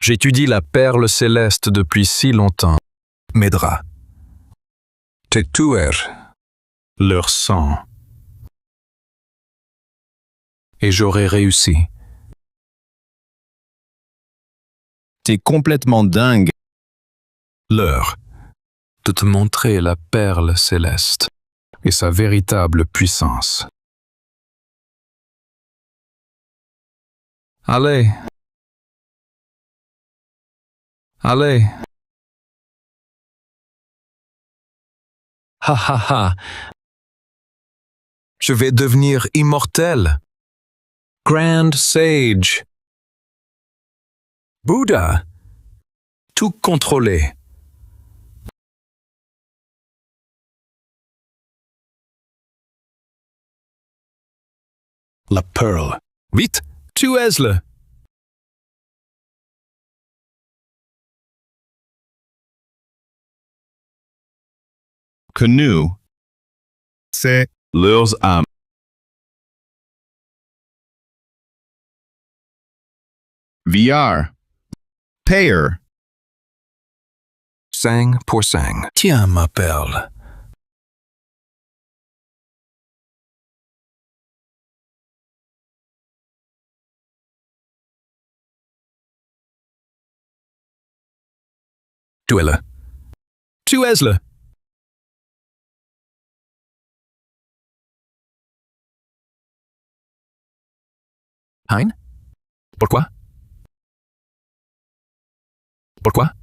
J'étudie la perle céleste depuis si longtemps. Médra. Te tuer leur sang. Et j'aurais réussi. T'es complètement dingue. L'heure de te montrer la perle céleste et sa véritable puissance. Allez. Allez. Ha ha ha. Je vais devenir immortel. Grand Sage. Bouddha. Tout contrôler. La perle. Vite, tuez-le. Que nous, c'est leurs âmes. VR. Payer. 5%. Tiens, ma perle. Tuez-le. Tuez-le. Hein? Pourquoi? Pourquoi?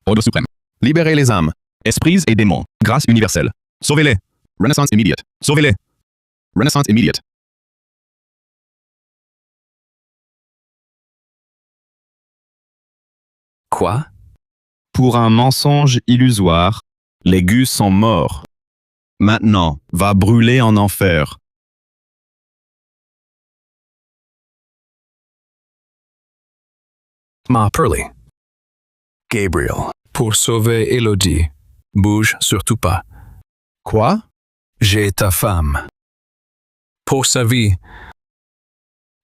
Ordre suprême. Libérez les âmes, esprits et démons. Grâce universelle. Sauvez-les. Renaissance immédiate. Sauvez-les. Renaissance immédiate. Quoi? Pour un mensonge illusoire, Les gus sont morts. Maintenant, va brûler en enfer. Ma Pearly. Gabriel. Pour sauver Elodie, bouge surtout pas. Quoi? J'ai ta femme. Pour sa vie,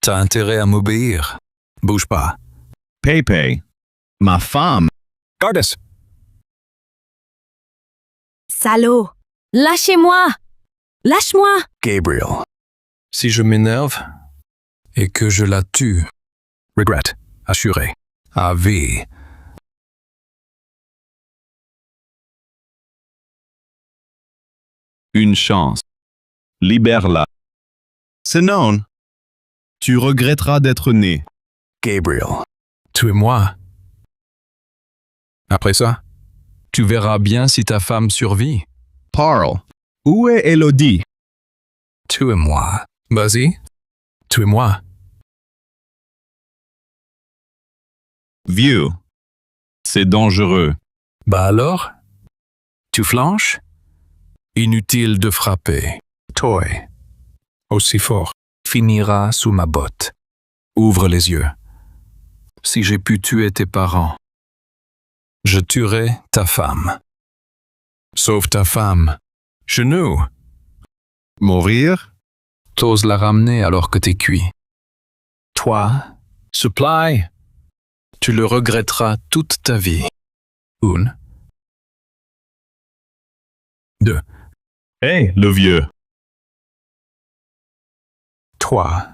t'as intérêt à m'obéir. Bouge pas. Pepe. Ma femme. Gardas. Salaud! Lâchez-moi! Lâche-moi! Gabriel. Si je m'énerve et que je la tue, regret, assuré, à vie. Une chance. Libère-la. Sinon, tu regretteras d'être né. Gabriel. Tue-moi. Après ça, tu verras bien si ta femme survit. Parle. Où est Elodie? Tue-moi. Vas-y. Tue-moi. Vieux. C'est dangereux. Bah alors? Tu flanches? Inutile de frapper. Toy. Aussi fort. Finira sous ma botte. Ouvre les yeux. Si j'ai pu tuer tes parents, je tuerai ta femme. Sauve ta femme. Genou. Mourir? T'oses la ramener alors que t'es cuit. Toi, Supply, tu le regretteras toute ta vie. Une. Deux. Hé, le vieux. Trois.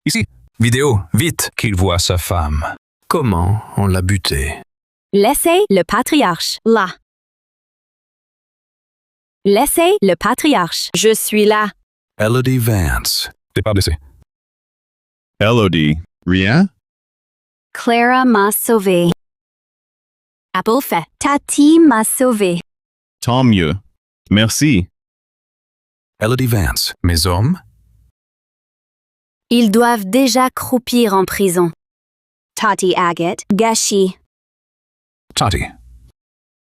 Ici. Vidéo, vite, qu'il voit sa femme. Comment on l'a buté. Laissez le patriarche là. Laissez le patriarche. Je suis là. Elodie Vance. T'es pas blessé. Elodie. Rien? Clara m'a sauvé. Apple fait. Tati m'a sauvé. Tant mieux. Merci. Elodie Vance. Mes hommes? Ils doivent déjà croupir en prison. Tati Agate, gâchis. Tati.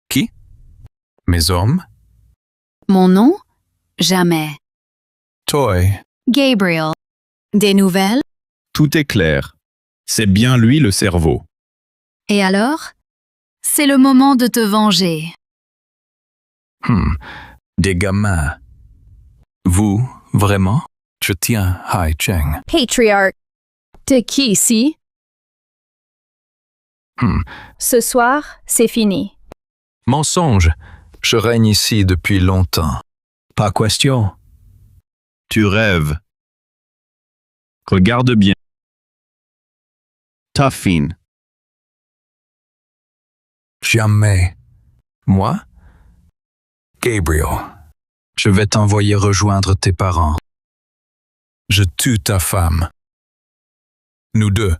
Qui? Mes hommes? Mon nom? Jamais. Toy. Gabriel. Des nouvelles? Tout est clair. C'est bien lui le cerveau. Et alors? C'est le moment de te venger. Des gamins. Vous, vraiment? Je tiens Hai Cheng. Patriarch. T'es qui ici? Ce soir, c'est fini. Mensonge. Je règne ici depuis longtemps. Pas question. Tu rêves. Regarde bien. Ta fine. Jamais. Moi? Gabriel. Je vais t'envoyer rejoindre tes parents. Je tue ta femme. Nous deux.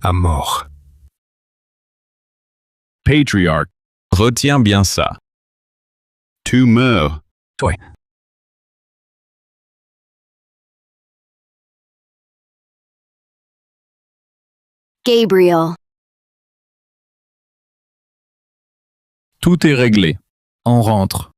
À mort. Patriarch. Retiens bien ça. Tu meurs. Toi. Gabriel. Tout est réglé. On rentre.